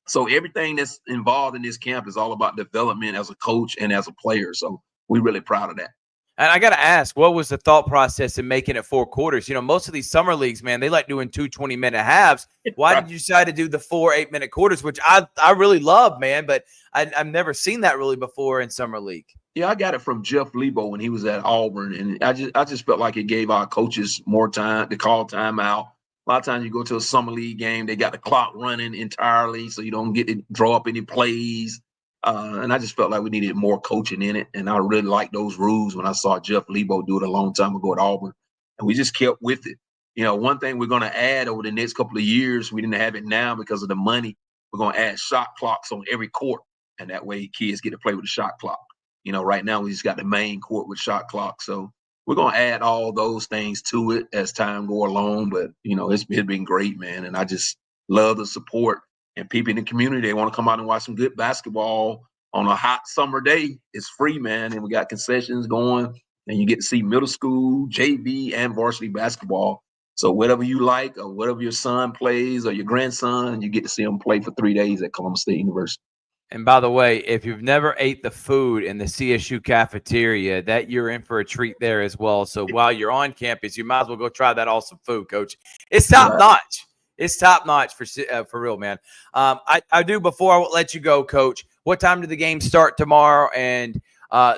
So everything that's involved in this camp is all about development as a coach and as a player. So we're really proud of that. And I got to ask, what was the thought process in making it 4 quarters? You know, most of these summer leagues, man, they like doing 2 20-minute halves. Why did you decide to do the 4 8-minute quarters, which I really love, man, but I've never seen that really before in summer league. Yeah, I got it from Jeff Lebo when he was at Auburn, and I just felt like it gave our coaches more time to call timeout. A lot of times you go to a summer league game, they got the clock running entirely, so you don't get to draw up any plays. And I just felt like we needed more coaching in it, and I really liked those rules when I saw Jeff Lebo do it a long time ago at Auburn, and we just kept with it. You know, one thing we're going to add over the next couple of years, we didn't have it now because of the money, we're going to add shot clocks on every court, and that way kids get to play with the shot clock. You know, right now we just got the main court with shot clock, so we're going to add all those things to it as time go along. But, you know, it's been great, man, and I just love the support. And people in the community, they want to come out and watch some good basketball on a hot summer day. It's free, man, and we got concessions going, and you get to see middle school, JV, and varsity basketball. So whatever you like or whatever your son plays or your grandson, you get to see them play for 3 days at Columbus State University. And by the way, if you've never ate the food in the CSU cafeteria, that you're in for a treat there as well. So while you're on campus, you might as well go try that awesome food, Coach. It's top notch. It's top notch for real, man. I do, before I let you go, Coach, what time do the games start tomorrow? And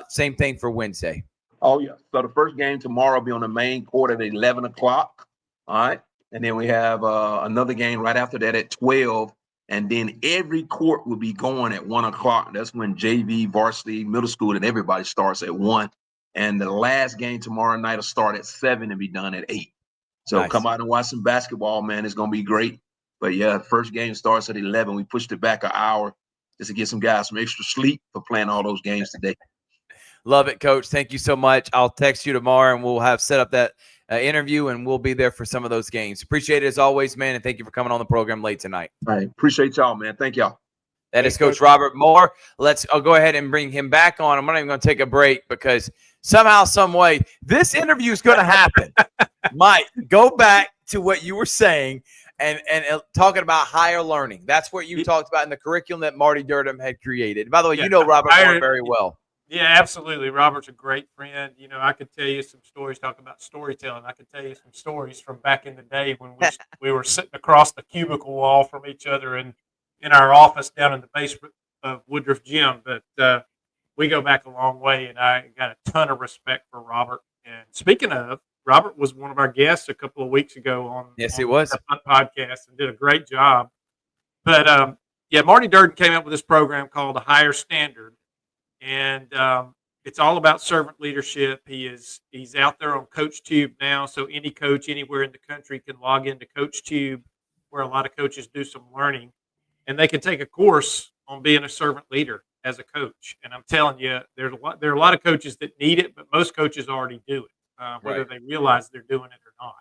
same thing for Wednesday. Oh, yeah. So the first game tomorrow will be on the main court at 11 o'clock. All right. And then we have another game right after that at 12. And then every court will be going at 1 o'clock. That's when JV, varsity, middle school, and everybody starts at 1. And the last game tomorrow night will start at 7 and be done at 8. So Nice. Come out and watch some basketball, man. It's going to be great. But, yeah, first game starts at 11. We pushed it back an hour just to get some guys some extra sleep for playing all those games today. Love it, Coach. Thank you so much. I'll text you tomorrow, and we'll have set up that interview, and we'll be there for some of those games. Appreciate it as always, man, and thank you for coming on the program late tonight. All right. Appreciate y'all, man. Thank y'all. That is Coach Robert Moore. I'll go ahead and bring him back on. I'm not even going to take a break because somehow, some way, this interview is going to happen. Mike, go back to what you were saying and talking about higher learning. That's what you talked about in the curriculum that Marty Durham had created. By the way, you know Robert Moore very well. Yeah, absolutely. Robert's a great friend. You know, I could tell you some stories talking about storytelling. I could tell you some stories from back in the day when we were sitting across the cubicle wall from each other in our office down in the basement of Woodruff Gym. But we go back a long way, and I got a ton of respect for Robert. And speaking of, Robert was one of our guests a couple of weeks ago on the podcast and did a great job. But, Marty Durden came up with this program called A Higher Standard. And it's all about servant leadership. He's out there on CoachTube now, so any coach anywhere in the country can log into CoachTube, where a lot of coaches do some learning, and they can take a course on being a servant leader as a coach. And I'm telling you, there are a lot of coaches that need it, but most coaches already do it, whether they realize they're doing it or not.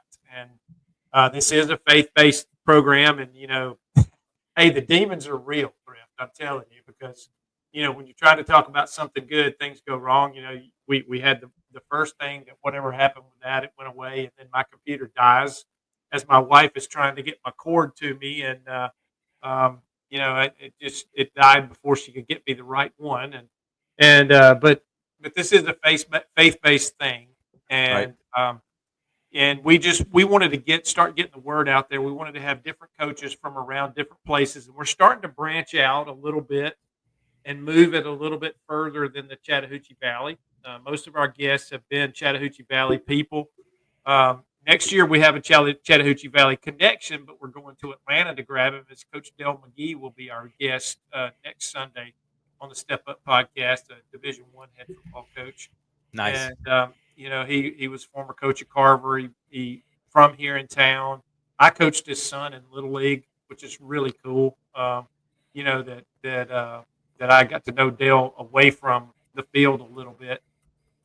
And this is a faith-based program, and hey, the demons are real, Thrift. I'm telling you, because when you try to talk about something good, things go wrong. We had the first thing that whatever happened with that, it went away, and then my computer dies as my wife is trying to get my cord to me, and it died before she could get me the right one, but this is a faith-based thing, and we wanted to start getting the word out there. We wanted to have different coaches from around different places, and we're starting to branch out a little bit and move it a little bit further than the Chattahoochee Valley. Most of our guests have been Chattahoochee Valley people. Next year, we have a Chattahoochee Valley connection, but we're going to Atlanta to grab him, as Coach Del McGee will be our guest next Sunday on the Step Up podcast, a Division I head football coach. Nice. And, he was former coach at Carver. He from here in town. I coached his son in Little League, which is really cool. That I got to know Dale away from the field a little bit.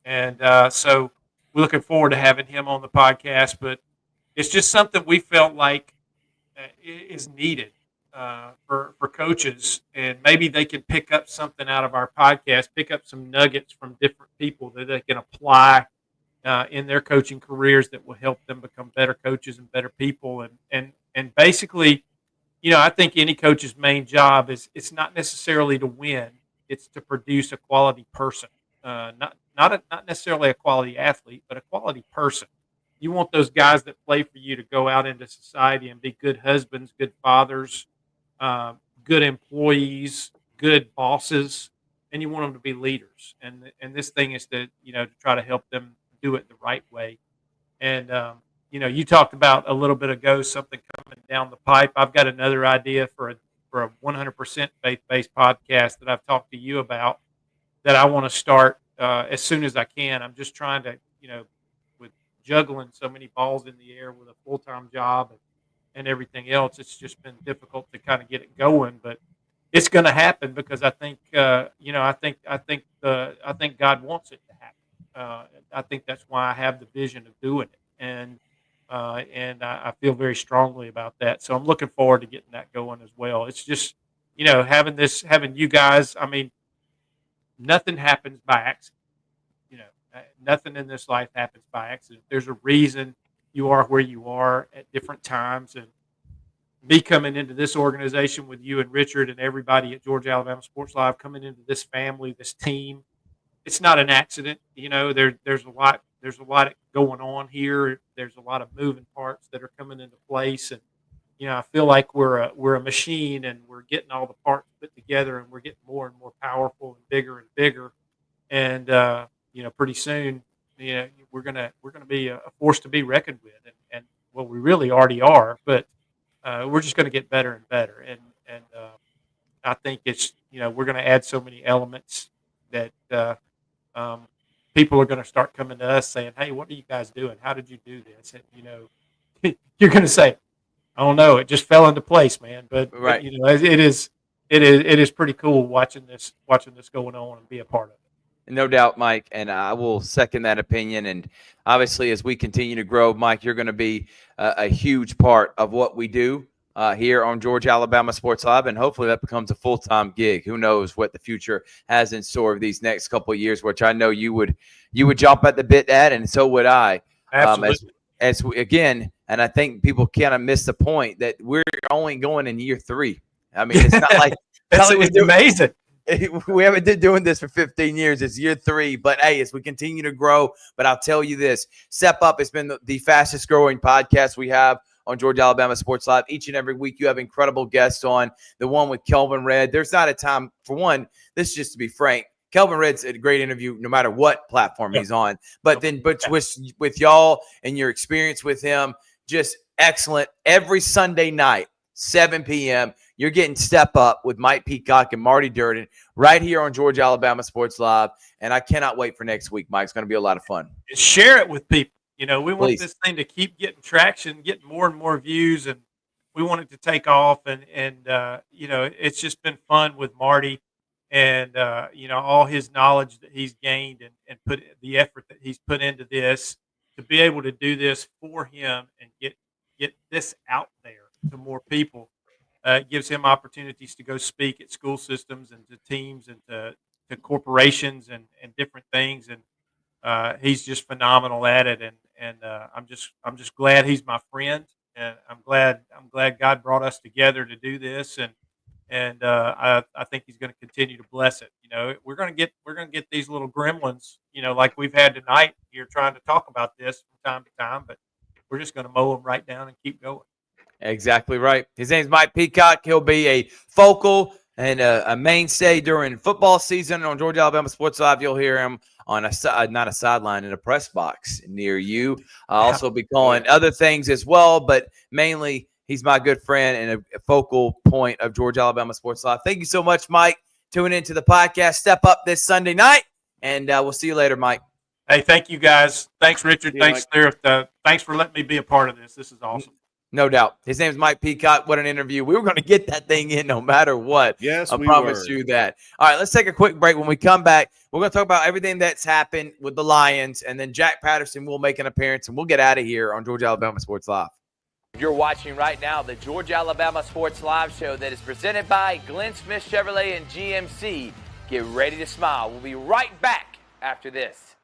And so we're looking forward to having him on the podcast. But it's just something we felt like is needed for coaches. And maybe they can pick up something out of our podcast, pick up some nuggets from different people that they can apply in their coaching careers that will help them become better coaches and better people. And basically, I think any coach's main job is it's not necessarily to win; it's to produce a quality person, not necessarily a quality athlete, but a quality person. You want those guys that play for you to go out into society and be good husbands, good fathers, uh, good employees, good bosses, and you want them to be leaders. And this thing is to try to help them do it the right way. And you talked about a little bit ago something coming down the pipe. I've got another idea for a 100% faith based podcast that I've talked to you about that I want to start as soon as I can. I'm just trying to with juggling so many balls in the air with a full time job and everything else, it's just been difficult to kind of get it going. But it's going to happen because I think I think God wants it to happen. I think that's why I have the vision of doing it, and I feel very strongly about that. So I'm looking forward to getting that going as well. It's just having you guys. I mean, nothing happens by accident. Nothing in this life happens by accident. There's a reason you are where you are at different times, and me coming into this organization with you and Richard and everybody at Georgia Alabama Sports Live, coming into this family, this team, it's not an accident. There's a lot going on here. There's a lot of moving parts that are coming into place, and I feel like we're a machine, and we're getting all the parts put together, and we're getting more and more powerful and bigger, and pretty soon, we're gonna be a force to be reckoned with, and well, we really already are, but we're just going to get better and better, and I think it's we're going to add so many elements that people are going to start coming to us saying, "Hey, what are you guys doing? How did you do this?" And you're going to say, "I don't know. It just fell into place, man." But, Right. but it is pretty cool watching this going on and be a part of it. No doubt, Mike, and I will second that opinion. And obviously, as we continue to grow, Mike, you're going to be a huge part of what we do here on Georgia Alabama Sports Live, and hopefully that becomes a full-time gig. Who knows what the future has in store these next couple of years, which I know you would jump at the bit at, and so would I. Absolutely. Again, and I think people kind of miss the point that we're only going in year 3. I mean, it's not like it's amazing. We haven't been doing this for 15 years. It's year 3. But, hey, as we continue to grow, but I'll tell you this, Step Up has been the fastest growing podcast we have on Georgia Alabama Sports Live. Each and every week you have incredible guests on. The one with Kelvin Red. There's not a time, for one, this is just to be frank, Kelvin Red's a great interview no matter what platform he's on. But with y'all and your experience with him, just excellent. Every Sunday night, 7 p.m., you're getting Step Up with Mike Peacock and Marty Durden right here on Georgia Alabama Sports Live. And I cannot wait for next week, Mike. It's going to be a lot of fun. Share it with people. We want Please. this thing to keep getting traction, getting more and more views, and we want it to take off. And it's just been fun with Marty and, all his knowledge that he's gained and put the effort that he's put into this to be able to do this for him and get this out there to more people. It gives him opportunities to go speak at school systems and to teams and to corporations and different things. And he's just phenomenal at it. And I'm just glad he's my friend. And I'm glad God brought us together to do this. And I think he's going to continue to bless it. We're going to get these little gremlins, like we've had tonight here trying to talk about this from time to time, but we're just going to mow them right down and keep going. Exactly right. His name's Mike Peacock. He'll be a focal and a mainstay during football season on Georgia Alabama Sports Live. You'll hear him on not a sideline, in a press box near you. I'll also be calling other things as well, but mainly he's my good friend and a focal point of Georgia Alabama Sports Live. Thank you so much, Mike. Tune into the podcast Step Up this Sunday night, and we'll see you later, Mike. Hey, thank you, guys. Thanks, Richard. Yeah, Thanks, Thrift. Thanks for letting me be a part of this. This is awesome. No doubt. His name is Mike Peacock. What an interview. We were going to get that thing in no matter what. Yes, I promise you that. All right, let's take a quick break. When we come back, we're going to talk about everything that's happened with the Lions, and then Jack Patterson will make an appearance, and we'll get out of here on Georgia Alabama Sports Live. You're watching right now the Georgia Alabama Sports Live show that is presented by Glenn Smith Chevrolet and GMC. Get ready to smile. We'll be right back after this.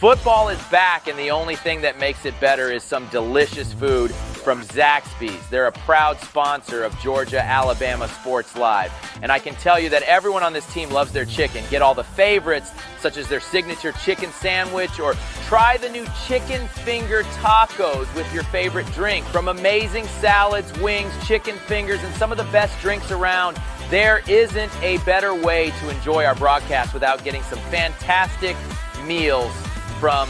Football is back, and the only thing that makes it better is some delicious food from Zaxby's. They're a proud sponsor of Georgia-Alabama Sports Live. And I can tell you that everyone on this team loves their chicken. Get all the favorites, such as their signature chicken sandwich, or try the new chicken finger tacos with your favorite drink. From amazing salads, wings, chicken fingers, and some of the best drinks around, there isn't a better way to enjoy our broadcast without getting some fantastic meals from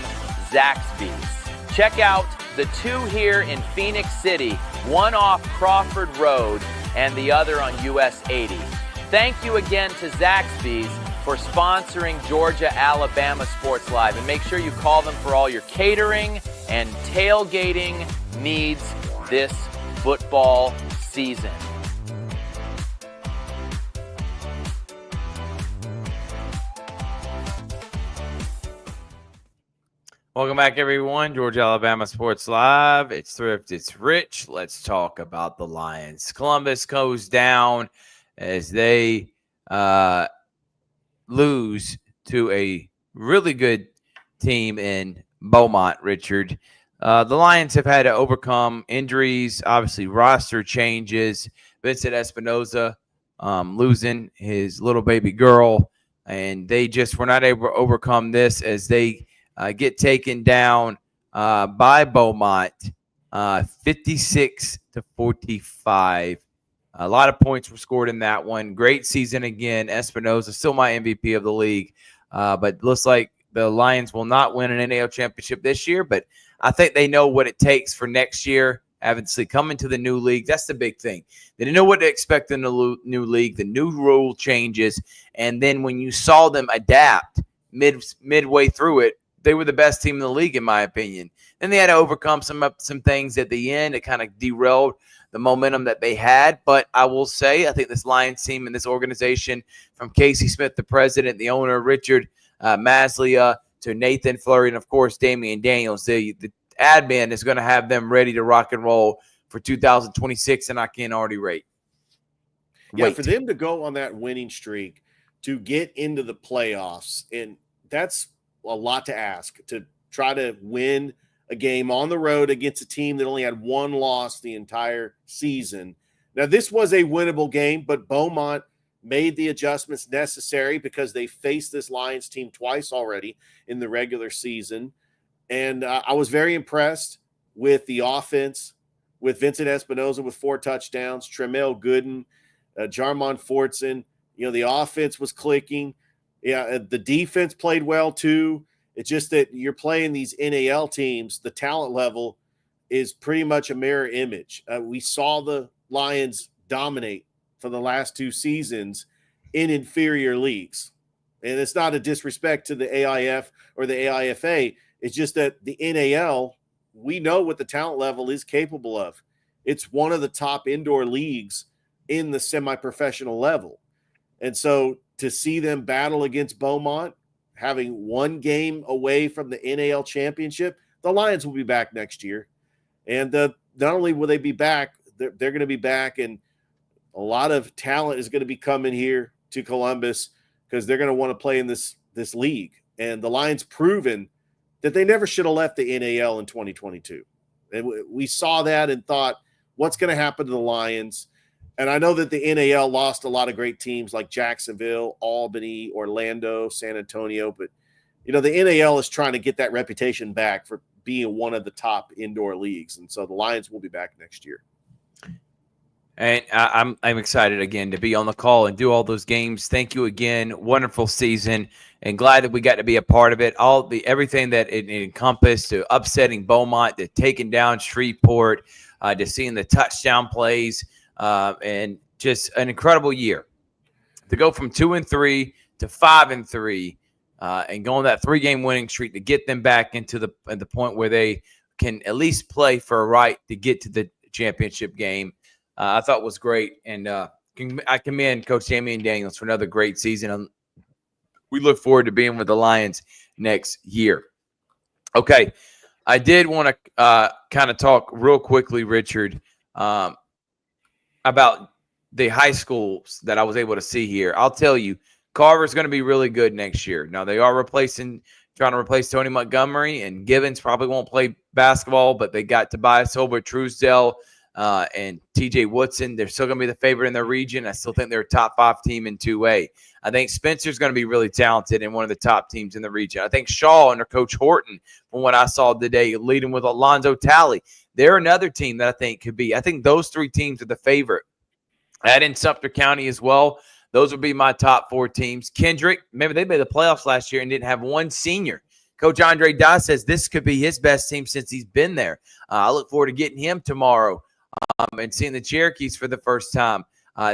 Zaxby's. Check out the two here in Phoenix City, one off Crawford Road and the other on US 80. Thank you again to Zaxby's for sponsoring Georgia-Alabama Sports Live. And make sure you call them for all your catering and tailgating needs this football season. Welcome back, everyone. Georgia-Alabama Sports Live. It's Thrift. It's Rich. Let's talk about the Lions. Columbus goes down as they lose to a really good team in Beaumont, Richard. The Lions have had to overcome injuries, obviously roster changes. Vincent Espinoza losing his little baby girl, and they just were not able to overcome this as they get taken down by Beaumont, 56-45. A lot of points were scored in that one. Great season again. Espinoza, still my MVP of the league. But looks like the Lions will not win an NAL championship this year. But I think they know what it takes for next year. Obviously, coming to the new league, that's the big thing. They didn't know what to expect in the new league, the new rule changes. And then when you saw them adapt midway through it, they were the best team in the league, in my opinion. And they had to overcome some things at the end. It kind of derailed the momentum that they had. But I will say, I think this Lions team and this organization, from Casey Smith, the president, the owner, Richard Maslia, to Nathan Fleury, and, of course, Damian Daniels, the admin is going to have them ready to rock and roll for 2026, and I can't already wait. Yeah, for them to go on that winning streak, to get into the playoffs, and that's a lot to ask, to try to win a game on the road against a team that only had one loss the entire season. Now, this was a winnable game, but Beaumont made the adjustments necessary because they faced this Lions team twice already in the regular season. And I was very impressed with the offense, with Vincent Espinoza with 4 touchdowns, Tremel Gooden, Jarmon Fortson. You know, the offense was clicking. Yeah, the defense played well too. It's just that you're playing these NAL teams. The talent level is pretty much a mirror image. We saw the Lions dominate for the last 2 seasons in inferior leagues. And it's not a disrespect to the AIF or the AIFA. It's just that the NAL, we know what the talent level is capable of. It's one of the top indoor leagues in the semi-professional level. And so to see them battle against Beaumont, having 1 game away from the NAL championship, the Lions will be back next year. And not only will they be back, they're going to be back, and a lot of talent is going to be coming here to Columbus because they're going to want to play in this league. And the Lions proven that they never should have left the NAL in 2022. And we saw that and thought, what's going to happen to the Lions? And I know that the NAL lost a lot of great teams like Jacksonville, Albany, Orlando, San Antonio. But, you know, the NAL is trying to get that reputation back for being one of the top indoor leagues. And so the Lions will be back next year. And I'm excited again to be on the call and do all those games. Thank you again. Wonderful season, and glad that we got to be a part of it. Everything that it encompassed, to upsetting Beaumont, to taking down Shreveport, to seeing the touchdown plays, and just an incredible year. To go from 2-3 to 5-3, and go on that 3-game winning streak to get them back into the point where they can at least play for a right to get to the championship game. I thought was great, and I commend Coach Damian Daniels for another great season. We look forward to being with the Lions next year. Okay, I did want to kind of talk real quickly, Richard, about the high schools that I was able to see here. I'll tell you, Carver's going to be really good next year. Now, they are replacing trying to replace Tony Montgomery, and Givens probably won't play basketball, but they got Tobias Holbert, Truesdell, and TJ Woodson. They're still going to be the favorite in their region. I still think they're a top 5 team in 2A. I think Spencer's going to be really talented and one of the top teams in the region. I think Shaw under Coach Horton, from what I saw today, leading with Alonzo Talley, they're another team that I think could be. I think those 3 teams are the favorite. Add in Sumter County as well. Those would be my top 4 teams. Kendrick, remember they made the playoffs last year and didn't have one senior. Coach Andre Dye says this could be his best team since he's been there. I look forward to getting him tomorrow and seeing the Cherokees for the first time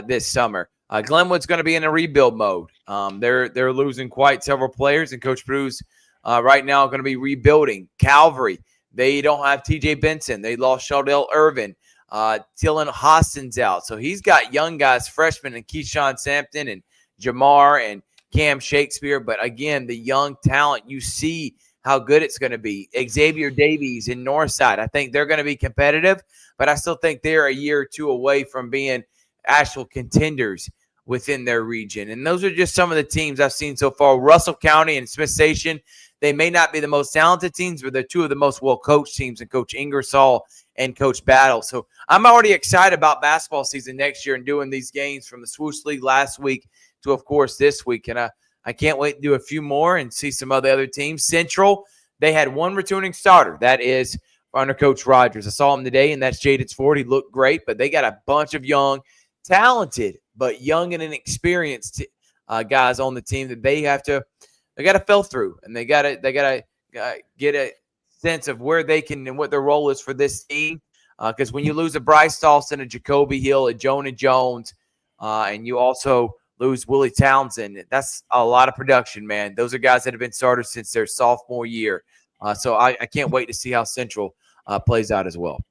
this summer. Glenwood's going to be in a rebuild mode. They're losing quite several players, and Coach Prue's right now going to be rebuilding. Calvary, they don't have T.J. Benson. They lost Sheldell Irvin. Dylan Hostin's out. So he's got young guys, freshmen, and Keyshawn Sampton and Jamar and Cam Shakespeare. But, again, the young talent, you see how good it's going to be. Xavier Davies in Northside, I think they're going to be competitive, but I still think they're a year or 2 away from being actual contenders within their region. And those are just some of the teams I've seen so far. Russell County and Smith Station, they may not be the most talented teams, but they're 2 of the most well-coached teams, and Coach Ingersoll and Coach Battle. So I'm already excited about basketball season next year and doing these games from the Swoosh League last week to, of course, this week. And I can't wait to do a few more and see some of the other teams. Central, they had 1 returning starter. That is under Coach Rogers. I saw him today, and that's Jaden Ford. He looked great, but they got a bunch of young, talented, but young and inexperienced guys on the team that they got to fill through, and they got to get a sense of where they can and what their role is for this team. Because when you lose a Bryce Dawson, a Jacoby Hill, a Jonah Jones, and you also lose Willie Townsend, that's a lot of production, man. Those are guys that have been starters since their sophomore year. So I can't wait to see how Central plays out as well.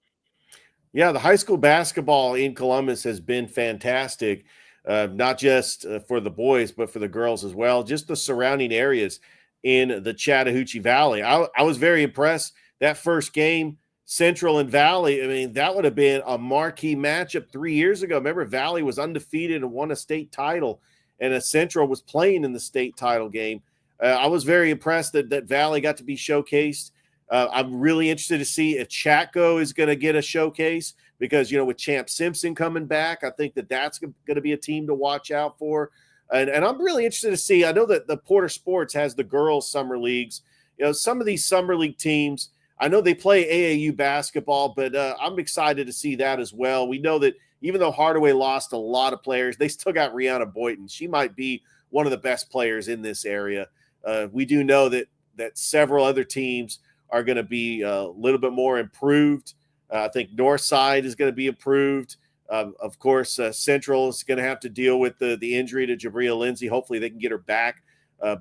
Yeah, the high school basketball in Columbus has been fantastic, not just for the boys, but for the girls as well. Just the surrounding areas in the Chattahoochee Valley. I was very impressed. That first game, Central and Valley, I mean, that would have been a marquee matchup 3 years ago. Remember, Valley was undefeated and won a state title, and Central was playing in the state title game. I was very impressed that Valley got to be showcased. I'm really interested to see if Chatco is going to get a showcase because, with Champ Simpson coming back, I think that's going to be a team to watch out for. And I'm really interested to see. I know that the Porter Sports has the girls' summer leagues. Some of these summer league teams, I know they play AAU basketball, but I'm excited to see that as well. We know that even though Hardaway lost a lot of players, they still got Rihanna Boynton. She might be one of the best players in this area. We do know that several other teams are going to be a little bit more improved. I think Northside is going to be improved. Of course, Central is going to have to deal with the injury to Jabria Lindsay. Hopefully they can get her back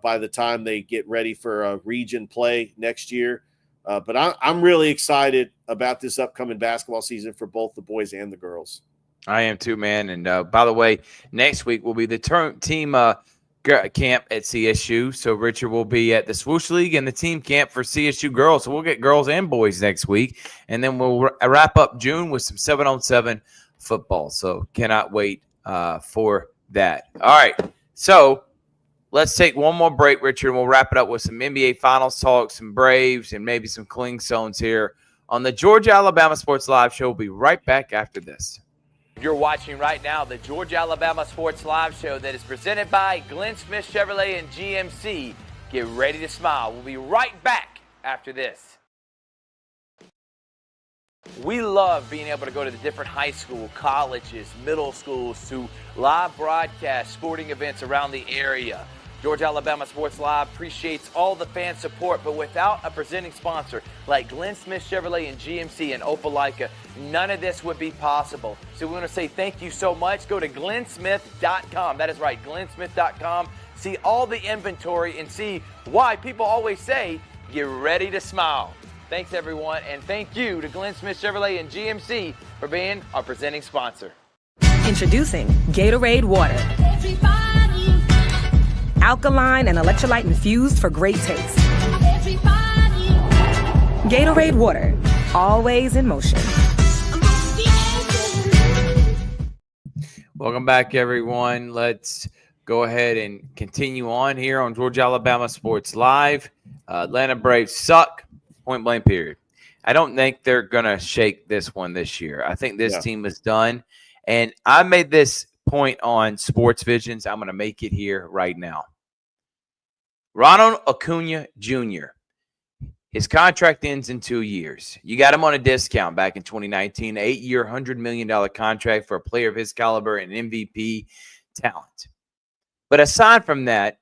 by the time they get ready for region play next year. But I'm really excited about this upcoming basketball season for both the boys and the girls. I am too, man. And by the way, next week will be the team camp at CSU. So Richard will be at the Swoosh League and the team camp for CSU girls. So we'll get girls and boys next week. And then we'll wrap up June with some 7-on-7 football. So cannot wait for that. All right. So let's take one more break, Richard, and we'll wrap it up with some NBA Finals talk, some Braves, and maybe some Clingstones here on the Georgia-Alabama Sports Live Show. We'll be right back after this. You're watching right now the Georgia-Alabama Sports Live Show that is presented by Glenn Smith Chevrolet and GMC. Get ready to smile. We'll be right back after this. We love being able to go to the different high school, colleges, middle schools to live broadcast sporting events around the area. Georgia-Alabama Sports Live appreciates all the fan support, but without a presenting sponsor like Glenn Smith Chevrolet and GMC and Opelika, none of this would be possible. So we want to say thank you so much. Go to glennsmith.com. That is right, glennsmith.com. See all the inventory and see why people always say, get ready to smile. Thanks, everyone, and thank you to Glenn Smith Chevrolet and GMC for being our presenting sponsor. Introducing Gatorade Water. Alkaline and electrolyte infused for great taste. Gatorade Water, always in motion. Welcome back, everyone. Let's go ahead and continue on here on Georgia-Alabama Sports Live. Atlanta Braves suck, point blank period. I don't think they're going to shake this one this year. I think this team is done. And I made this point on Sports Visions. I'm going to make it here right now. Ronald Acuna Jr., his contract ends in 2 years. You got him on a discount back in 2019, 8-year, $100 million contract for a player of his caliber and MVP talent. But aside from that,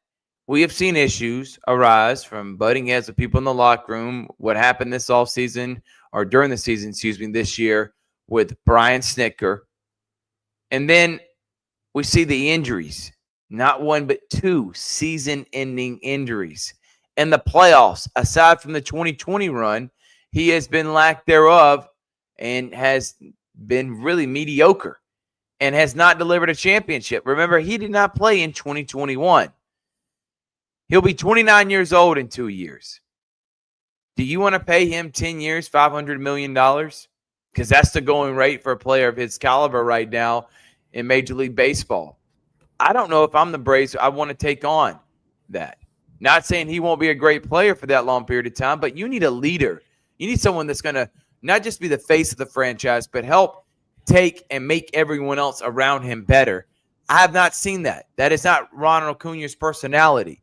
we have seen issues arise from butting heads of people in the locker room. What happened this offseason, or during the season, this year, with Brian Snitker. And then we see the injuries. Not one, but 2 season-ending injuries. In the playoffs, aside from the 2020 run, he has been lack thereof and has been really mediocre and has not delivered a championship. Remember, he did not play in 2021. He'll be 29 years old in 2 years. Do you want to pay him 10 years, $500 million? Because that's the going rate for a player of his caliber right now in Major League Baseball. I don't know if I'm the Braves, I want to take on that. Not saying he won't be a great player for that long period of time, but you need a leader. You need someone that's going to not just be the face of the franchise, but help take and make everyone else around him better. I have not seen that. That is not Ronald Acuna's personality.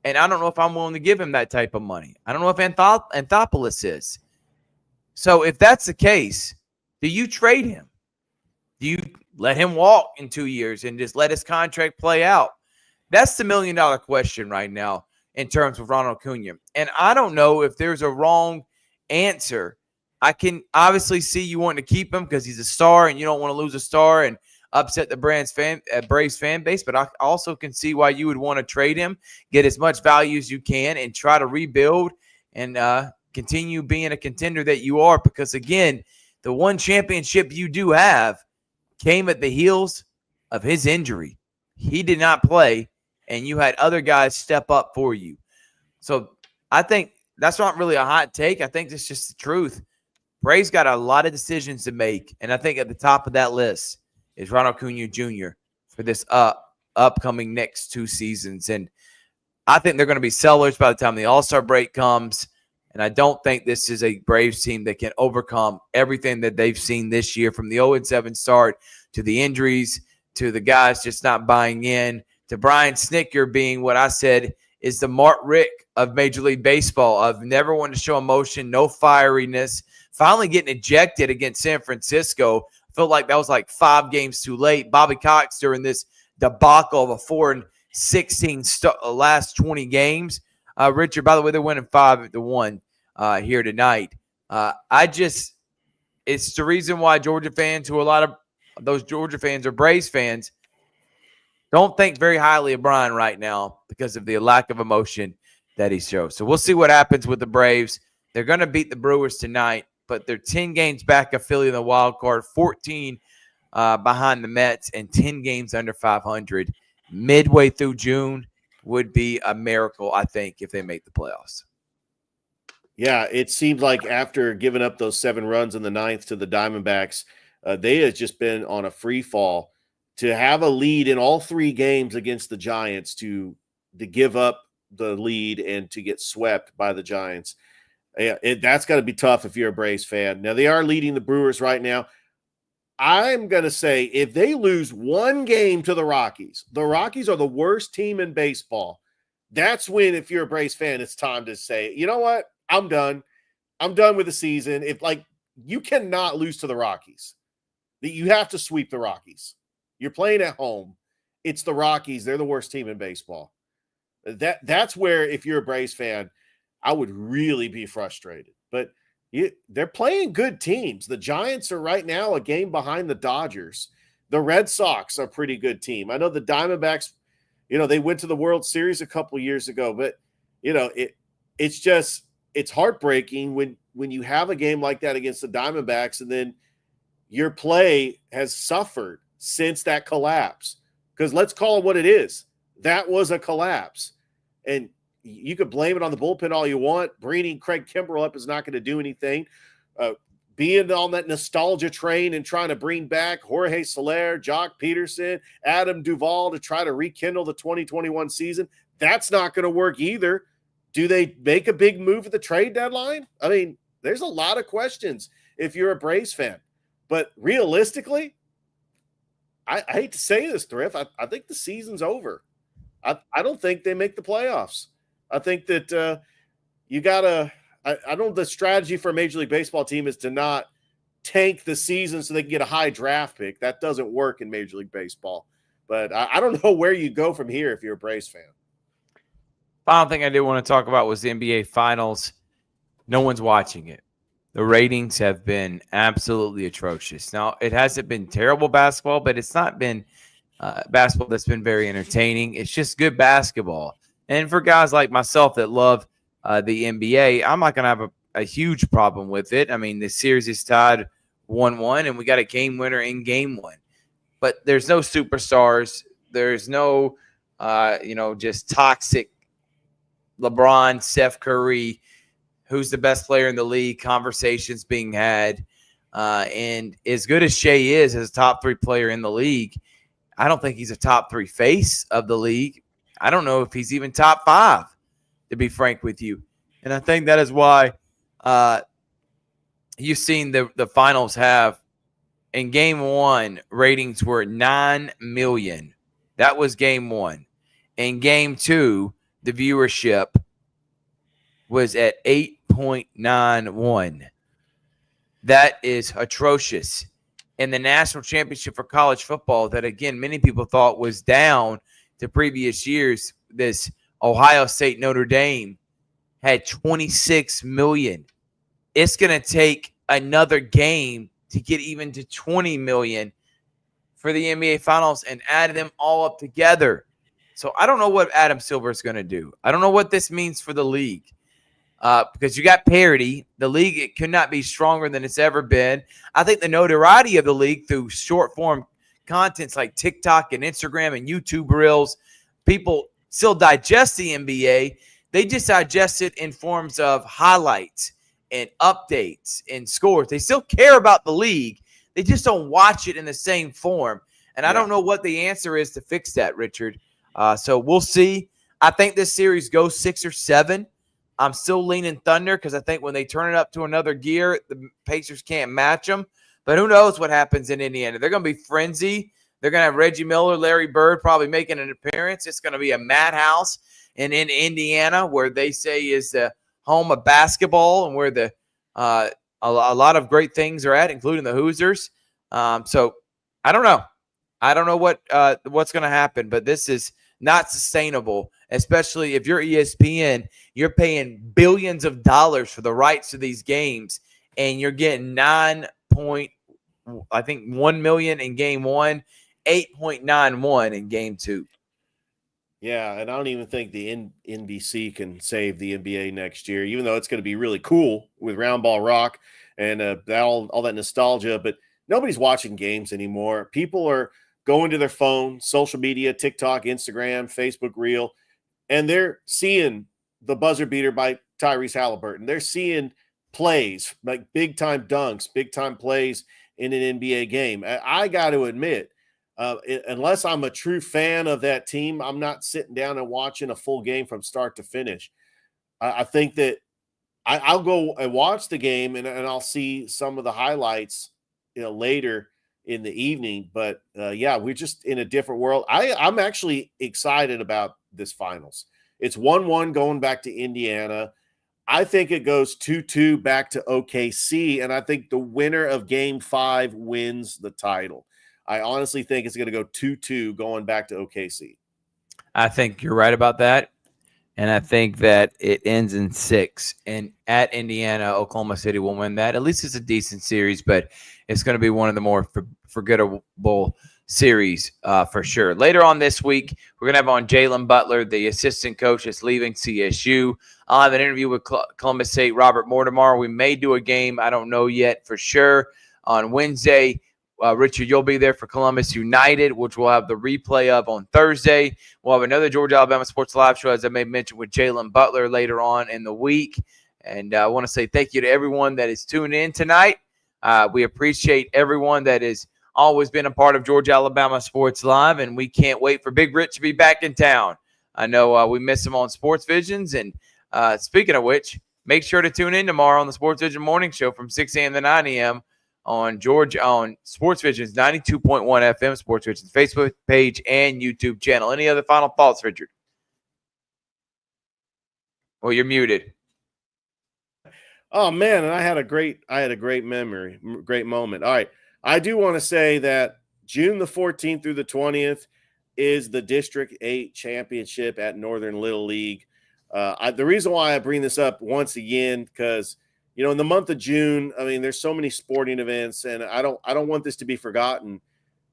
And I don't know if I'm willing to give him that type of money. I don't know if Anthopoulos is. So if that's the case, do you trade him? Do you let him walk in 2 years and just let his contract play out? That's the $1 million question right now in terms of Ronald Acuna. And I don't know if there's a wrong answer. I can obviously see you wanting to keep him because he's a star and you don't want to lose a star and upset the Braves fan base. But I also can see why you would want to trade him, get as much value as you can, and try to rebuild and continue being a contender that you are. Because, again, the one championship you do have came at the heels of his injury. He did not play, and you had other guys step up for you. So I think that's not really a hot take. I think it's just the truth. Braves got a lot of decisions to make, and I think at the top of that list is Ronald Acuna Jr. for this upcoming next 2 seasons. And I think they're going to be sellers by the time the All-Star break comes, and I don't think this is a Braves team that can overcome everything that they've seen this year, from the 0-7 start to the injuries to the guys just not buying in, to Brian Snitker being what I said is the Mark Rick of Major League Baseball, of never wanting to show emotion, no fieriness, finally getting ejected against San Francisco. I felt like that was like 5 games too late. Bobby Cox during this debacle of a 4-16 last 20 games. Richard, by the way, they're winning 5-1 here tonight. It's the reason why Georgia fans, who a lot of those Georgia fans are Braves fans, don't think very highly of Brian right now because of the lack of emotion that he shows. So we'll see what happens with the Braves. They're going to beat the Brewers tonight, but they're 10 games back of Philly in the wild card, 14 behind the Mets, and 10 games under 500. Midway through June would be a miracle, I think, if they make the playoffs. Yeah, it seemed like after giving up those 7 runs in the 9th to the Diamondbacks, they had just been on a free fall. To have a lead in all 3 games against the Giants, to give up the lead and to get swept by the Giants, that's got to be tough if you're a Braves fan. Now, they are leading the Brewers right now. I'm going to say if they lose 1 game to the Rockies are the worst team in baseball. That's when, if you're a Braves fan, it's time to say, you know what? I'm done. I'm done with the season. You cannot lose to the Rockies. You have to sweep the Rockies. You're playing at home. It's the Rockies. They're the worst team in baseball. That's where, if you're a Braves fan, I would really be frustrated. But they're playing good teams. The Giants are right now a game behind the Dodgers. The Red Sox are a pretty good team. I know the Diamondbacks, they went to the World Series a couple of years ago, but it's heartbreaking when you have a game like that against the Diamondbacks and then your play has suffered since that collapse. Because let's call it what it is. That was a collapse. And you could blame it on the bullpen all you want. Bringing Craig Kimbrell up is not going to do anything. Being on that nostalgia train and trying to bring back Jorge Soler, Jock Peterson, Adam Duvall to try to rekindle the 2021 season, that's not going to work either. Do they make a big move at the trade deadline? I mean, there's a lot of questions if you're a Braves fan. But realistically, I hate to say this, Thrift. I think the season's over. I don't think they make the playoffs. I think that you got to – I don't – the strategy for a Major League Baseball team is to not tank the season so they can get a high draft pick. That doesn't work in Major League Baseball. But I don't know where you go from here if you're a Braves fan. Final thing I did want to talk about was the NBA Finals. No one's watching it. The ratings have been absolutely atrocious. Now, it hasn't been terrible basketball, but it's not been basketball that's been very entertaining. It's just good basketball. And for guys like myself that love the NBA, I'm not going to have a huge problem with it. I mean, the series is tied 1-1, and we got a game winner in game one. But there's no superstars. There's no, just toxic LeBron, Steph Curry, who's the best player in the league, conversations being had. And as good as Shea is as a top 3 player in the league, I don't think he's a top 3 face of the league. I don't know if he's even top 5, to be frank with you. And I think that is why you've seen the finals have, in game 1, ratings were 9 million. That was game 1. In game 2, the viewership was at 8.91. That is atrocious. And the national championship for college football that, again, many people thought was down to previous years, this Ohio State Notre Dame had 26 million. It's going to take another game to get even to 20 million for the NBA Finals and add them all up together. So I don't know what Adam Silver is going to do. I don't know what this means for the league because you got parity. The league, it could not be stronger than it's ever been. I think the notoriety of the league through short-form contents like TikTok and Instagram and YouTube Reels, people still digest the NBA. They just digest it in forms of highlights and updates and scores. They still care about the league. They just don't watch it in the same form. And I don't know what the answer is to fix that, Richard. So we'll see. I think this series goes 6 or 7. I'm still leaning Thunder because I think when they turn it up to another gear, the Pacers can't match them. But who knows what happens in Indiana. They're going to be frenzy. They're going to have Reggie Miller, Larry Bird probably making an appearance. It's going to be a madhouse. And in Indiana, where they say is the home of basketball and where the a lot of great things are at, including the Hoosiers. So I don't know. I don't know what's going to happen, but this is not sustainable, especially if you're ESPN. You're paying billions of dollars for the rights to these games, and you're getting 1 million in game 1, 8.91 in game 2. Yeah, and I don't even think the NBC can save the NBA next year, even though it's going to be really cool with Round Ball Rock and all that nostalgia. But nobody's watching games anymore. People are going to their phone, social media, TikTok, Instagram, Facebook Reel, and they're seeing the buzzer beater by Tyrese Halliburton. They're seeing plays, like big-time dunks, big-time plays in an NBA game. I got to admit, unless I'm a true fan of that team, I'm not sitting down and watching a full game from start to finish. I think that I'll go and watch the game and I'll see some of the highlights, later in the evening. But we're just in a different world. I'm actually excited about this finals. It's 1-1 going back to Indiana. I think it goes 2-2 back to OKC, and I think the winner of Game 5 wins the title. I honestly think it's going to go 2-2 going back to OKC. I think you're right about that, and I think that it ends in 6. And at Indiana, Oklahoma City will win that. At least it's a decent series, but it's going to be one of the more forgettable series for sure. Later on this week, we're going to have on Jalen Butler, the assistant coach that's leaving CSU. I'll have an interview with Columbus State, Robert Mortimer. We may do a game. I don't know yet for sure. On Wednesday, Richard, you'll be there for Columbus United, which we'll have the replay of on Thursday. We'll have another Georgia Alabama Sports Live show, as I may mention, with Jalen Butler later on in the week. And I want to say thank you to everyone that is tuned in tonight. We appreciate everyone that has always been a part of Georgia Alabama Sports Live, and we can't wait for Big Rich to be back in town. I know we miss him on Sports Visions, and Speaking of which, make sure to tune in tomorrow on the Sports Vision Morning Show from 6 a.m. to 9 a.m. on Sports Vision's 92.1 FM, Sports Vision's Facebook page and YouTube channel. Any other final thoughts, Richard? Well, you're muted. Oh man, and I had a great memory, great moment. All right, I do want to say that June the 14th through the 20th is the District 8 Championship at Northern Little League. The reason why I bring this up once again, because in the month of June, I mean, there's so many sporting events, and I don't want this to be forgotten,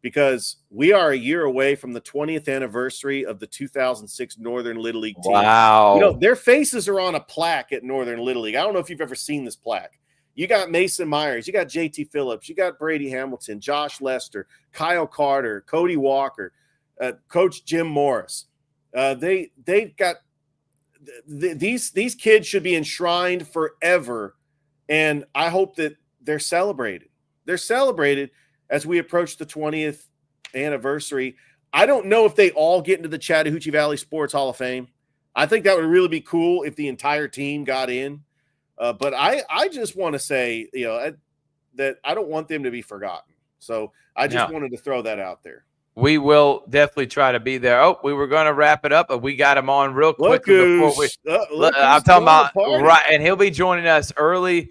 because we are a year away from the 20th anniversary of the 2006 Northern Little League team. Wow. Their faces are on a plaque at Northern Little League. I don't know if you've ever seen this plaque. You got Mason Myers, you got JT Phillips, you got Brady Hamilton, Josh Lester, Kyle Carter, Cody Walker, Coach Jim Morris. They've got these kids should be enshrined forever, and I hope that they're celebrated. They're celebrated as we approach the 20th anniversary. I don't know if they all get into the Chattahoochee Valley Sports Hall of Fame. I think that would really be cool if the entire team got in. But I just want to say, that I don't want them to be forgotten. So I just wanted to throw that out there. We will definitely try to be there. Oh, we were going to wrap it up, but we got him on real quick before we. I'm talking about right, and he'll be joining us early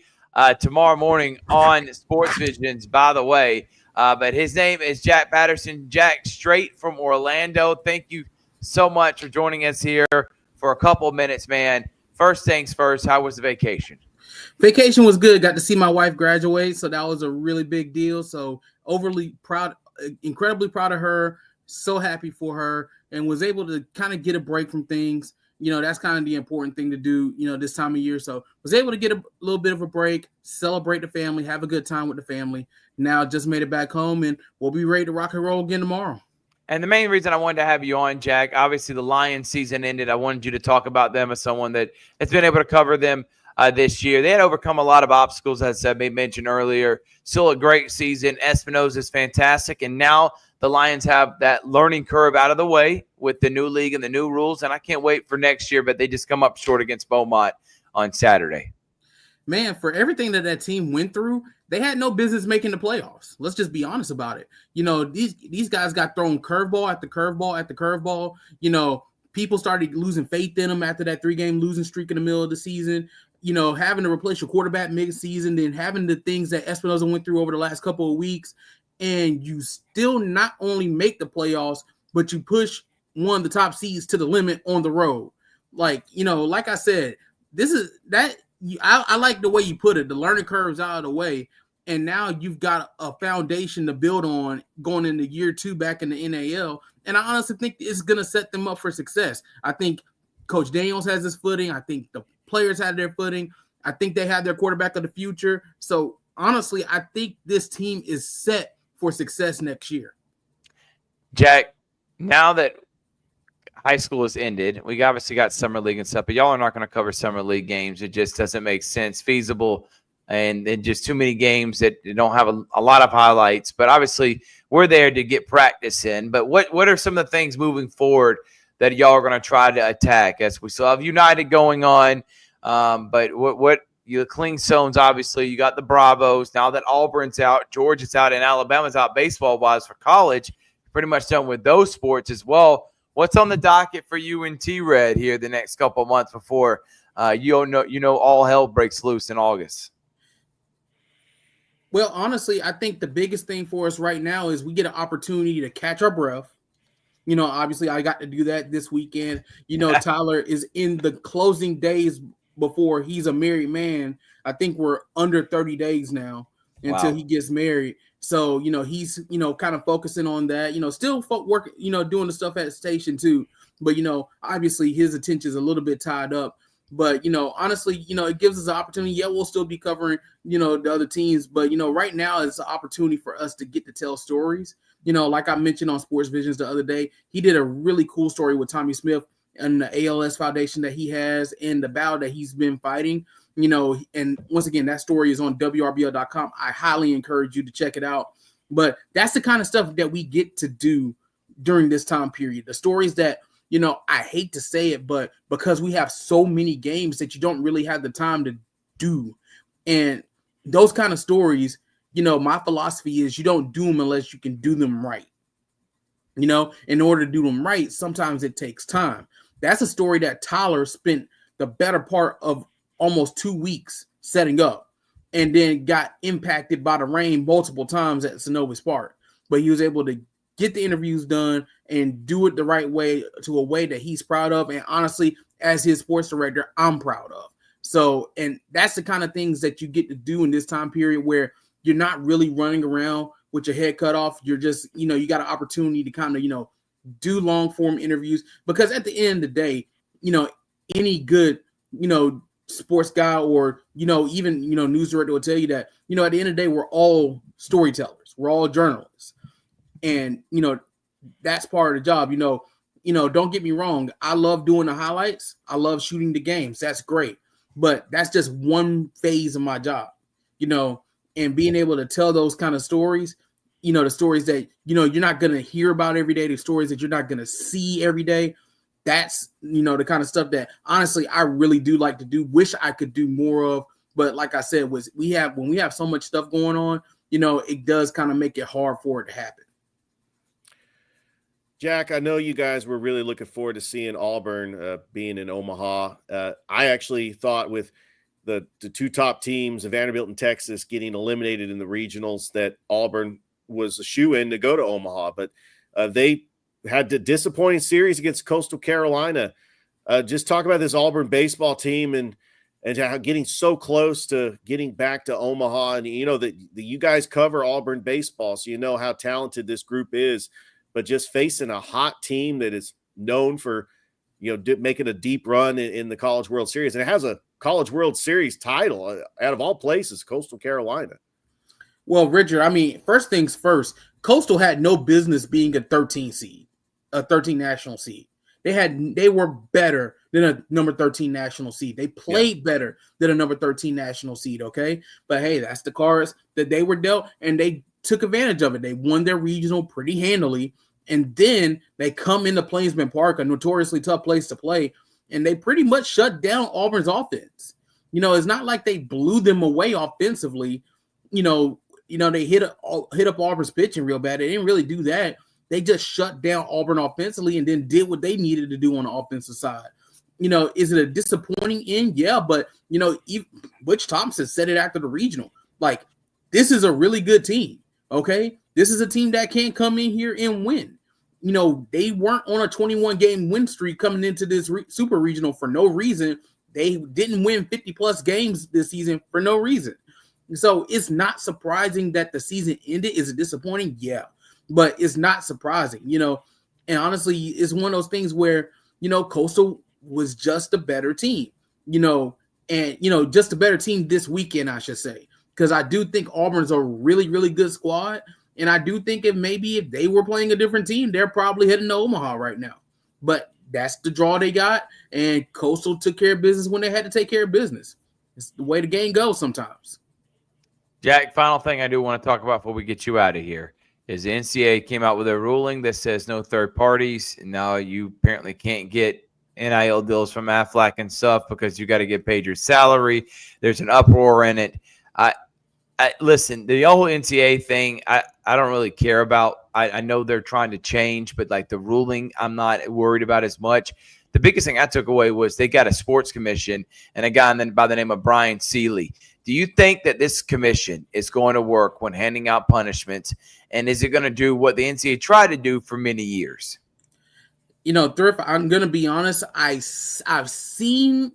tomorrow morning on Sports Visions. By the way, but his name is Jack Patterson. Jack, straight from Orlando. Thank you so much for joining us here for a couple of minutes, man. First things first, how was the vacation? Vacation was good. Got to see my wife graduate, so that was a really big deal. So overly proud, incredibly proud of her. So happy for her, and was able to kind of get a break from things. That's kind of the important thing to do, this time of year. So was able to get a little bit of a break, celebrate the family, have a good time with the family. Now just made it back home, and we'll be ready to rock and roll again tomorrow. And the main reason I wanted to have you on, Jack, obviously the Lions season ended. I wanted you to talk about them as someone that has been able to cover them this year. They had overcome a lot of obstacles, as I mentioned earlier. Still a great season. Espinosa is fantastic. And now the Lions have that learning curve out of the way with the new league and the new rules. And I can't wait for next year, but they just come up short against Beaumont on Saturday. Man, for everything that team went through, they had no business making the playoffs. Let's just be honest about it. These guys got thrown curveball after curveball after curveball. People started losing faith in them after that 3-game losing streak in the middle of the season. Having to replace your quarterback mid-season, then having the things that Espinosa went through over the last couple of weeks, and you still not only make the playoffs, but you push one of the top seeds to the limit on the road. Like I said, this is that. I like the way you put it. The learning curve's out of the way, and now you've got a foundation to build on going into year 2 back in the NAL. And I honestly think it's going to set them up for success. I think Coach Daniels has his footing. I think the players have their footing. I think they have their quarterback of the future. So honestly, I think this team is set for success next year. Jack, now that high school has ended, we obviously got summer league and stuff, but y'all are not going to cover summer league games. It just doesn't make sense, feasible, and just too many games that don't have a lot of highlights. But obviously, we're there to get practice in. But what are some of the things moving forward that y'all are going to try to attack? As we still have United going on, but what you Clingstones, obviously, you got the Bravos. Now that Auburn's out, Georgia's out, and Alabama's out baseball-wise for college, pretty much done with those sports as well. What's on the docket for you and T-Red here the next couple of months before all hell breaks loose in August? Well, honestly, I think the biggest thing for us right now is we get an opportunity to catch our breath. Obviously, I got to do that this weekend. Tyler is in the closing days before he's a married man. I think we're under 30 days now until he gets married. So, he's, kind of focusing on that, still working, doing the stuff at the station too. But, obviously his attention is a little bit tied up. But, honestly, it gives us an opportunity. Yeah, we'll still be covering, the other teams. But, right now it's an opportunity for us to get to tell stories. Like I mentioned on Sports Visions the other day, he did a really cool story with Tommy Smith and the ALS Foundation that he has and the battle that he's been fighting. And once again, that story is on WRBL.com. I highly encourage you to check it out. But that's the kind of stuff that we get to do during this time period. The stories that I hate to say it, but because we have so many games that you don't really have the time to do. And those kind of stories, my philosophy is you don't do them unless you can do them right. In order to do them right, sometimes it takes time. That's a story that Tyler spent the better part of almost 2 weeks setting up and then got impacted by the rain multiple times at Synovus Park. But he was able to get the interviews done and do it the right way, to a way that he's proud of. And honestly, as his sports director, I'm proud of. So, and that's the kind of things that you get to do in this time period where you're not really running around with your head cut off. You're just, you got an opportunity to kind of, do long form interviews, because at the end of the day, any good, sports guy or, even, news director will tell you that, at the end of the day, we're all storytellers. We're all journalists. And, that's part of the job. Don't get me wrong. I love doing the highlights. I love shooting the games. That's great. But that's just one phase of my job, and being able to tell those kind of stories, the stories that, you're not going to hear about every day, the stories that you're not going to see every day. That's, the kind of stuff that honestly, I really do like to do. Wish I could do more of. But like I said, when we have so much stuff going on, it does kind of make it hard for it to happen. Jack, I know you guys were really looking forward to seeing Auburn being in Omaha. I actually thought with the two top teams, Vanderbilt and Texas, getting eliminated in the regionals, that Auburn was a shoe-in to go to Omaha. But they had the disappointing series against Coastal Carolina. Just talk about this Auburn baseball team and how getting so close to getting back to Omaha. And that you guys cover Auburn baseball, so you know how talented this group is. But just facing a hot team that is known for, making a deep run in the College World Series. And it has a College World Series title out of all places, Coastal Carolina. Well, Richard, first things first, Coastal had no business being a 13 seed, a 13 national seed. They were better than a number 13 national seed. They played better than a number 13 national seed, okay? But hey, that's the cards that they were dealt, and they took advantage of it. They won their regional pretty handily, and then they come into Plainsman Park, a notoriously tough place to play, and they pretty much shut down Auburn's offense. It's not like they blew them away offensively. They hit up Auburn's pitching real bad. They didn't really do that. They just shut down Auburn offensively and then did what they needed to do on the offensive side. Is it a disappointing end? Yeah, but Butch Thompson said it after the regional. Like, this is a really good team. Okay, this is a team that can't come in here and win. They weren't on a 21-game win streak coming into this super regional for no reason. They didn't win 50-plus games this season for no reason. So it's not surprising that the season ended. Is it disappointing? Yeah, but it's not surprising, And honestly, it's one of those things where, Coastal was just a better team, and, just a better team this weekend, I should say. Because I do think Auburn's a really, really good squad. And I do think if they were playing a different team, they're probably heading to Omaha right now. But that's the draw they got. And Coastal took care of business when they had to take care of business. It's the way the game goes sometimes. Jack, final thing I do want to talk about before we get you out of here is the NCAA came out with a ruling that says no third parties. And now you apparently can't get NIL deals from Aflac and stuff because you got to get paid your salary. There's an uproar in it. Listen, the whole NCAA thing, I don't really care about. I know they're trying to change, but like the ruling, I'm not worried about as much. The biggest thing I took away was they got a sports commission and a guy by the name of Brian Seeley. Do you think that this commission is going to work when handing out punishments? And is it going to do what the NCAA tried to do for many years? Thrift, I'm going to be honest. I've seen,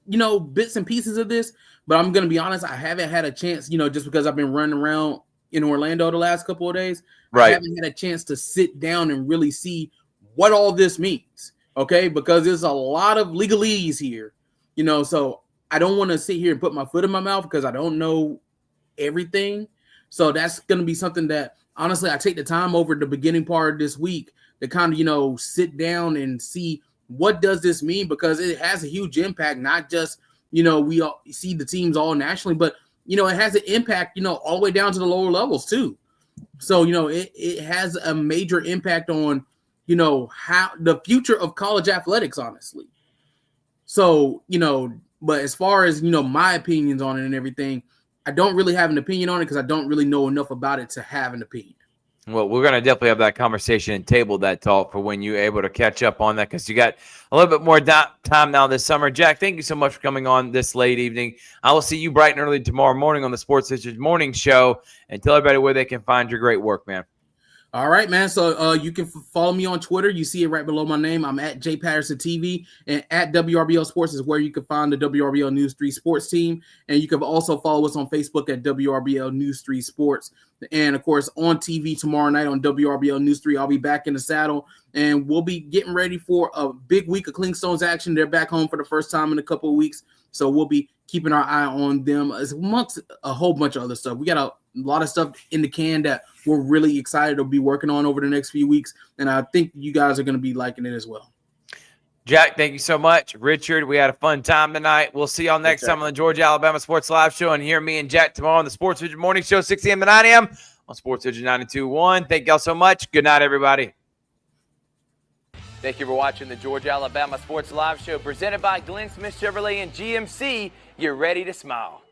bits and pieces of this. But I'm going to be honest, I haven't had a chance, just because I've been running around in Orlando the last couple of days. Right. I haven't had a chance to sit down and really see what all this means, okay? Because there's a lot of legalese here, so I don't want to sit here and put my foot in my mouth because I don't know everything. So that's going to be something that, honestly, I take the time over the beginning part of this week to kind of, sit down and see what does this mean, because it has a huge impact, not just – we all see the teams all nationally, but, it has an impact, all the way down to the lower levels too. So, it has a major impact on, how the future of college athletics, honestly. So, but as far as, my opinions on it and everything, I don't really have an opinion on it because I don't really know enough about it to have an opinion. Well, we're going to definitely have that conversation and table that talk for when you're able to catch up on that, because you got a little bit more time now this summer. Jack, thank you so much for coming on this late evening. I will see you bright and early tomorrow morning on the Sports Issues Morning Show, and tell everybody where they can find your great work, man. All right, man. So you can follow me on Twitter. You see it right below my name. I'm at J Patterson TV, and at WRBL Sports is where you can find the WRBL News 3 Sports team. And you can also follow us on Facebook at WRBL News 3 Sports. And of course, on TV tomorrow night on WRBL News 3, I'll be back in the saddle, and we'll be getting ready for a big week of Clingstones action. They're back home for the first time in a couple of weeks, so we'll be keeping our eye on them as amongst a whole bunch of other stuff. We got a lot of stuff in the can that we're really excited to be working on over the next few weeks, and I think you guys are going to be liking it as well. Jack, thank you so much. Richard, we had a fun time tonight. We'll see y'all next time on the Georgia Alabama Sports Live Show, and hear me and Jack tomorrow on the Sports Vision Morning Show, 6 a.m. to 9 a.m. on Sports Vision 92.1. Thank y'all so much. Good night, everybody. Thank you for watching the Georgia Alabama Sports Live Show, presented by Glenn Smith Chevrolet and GMC. You're ready to smile.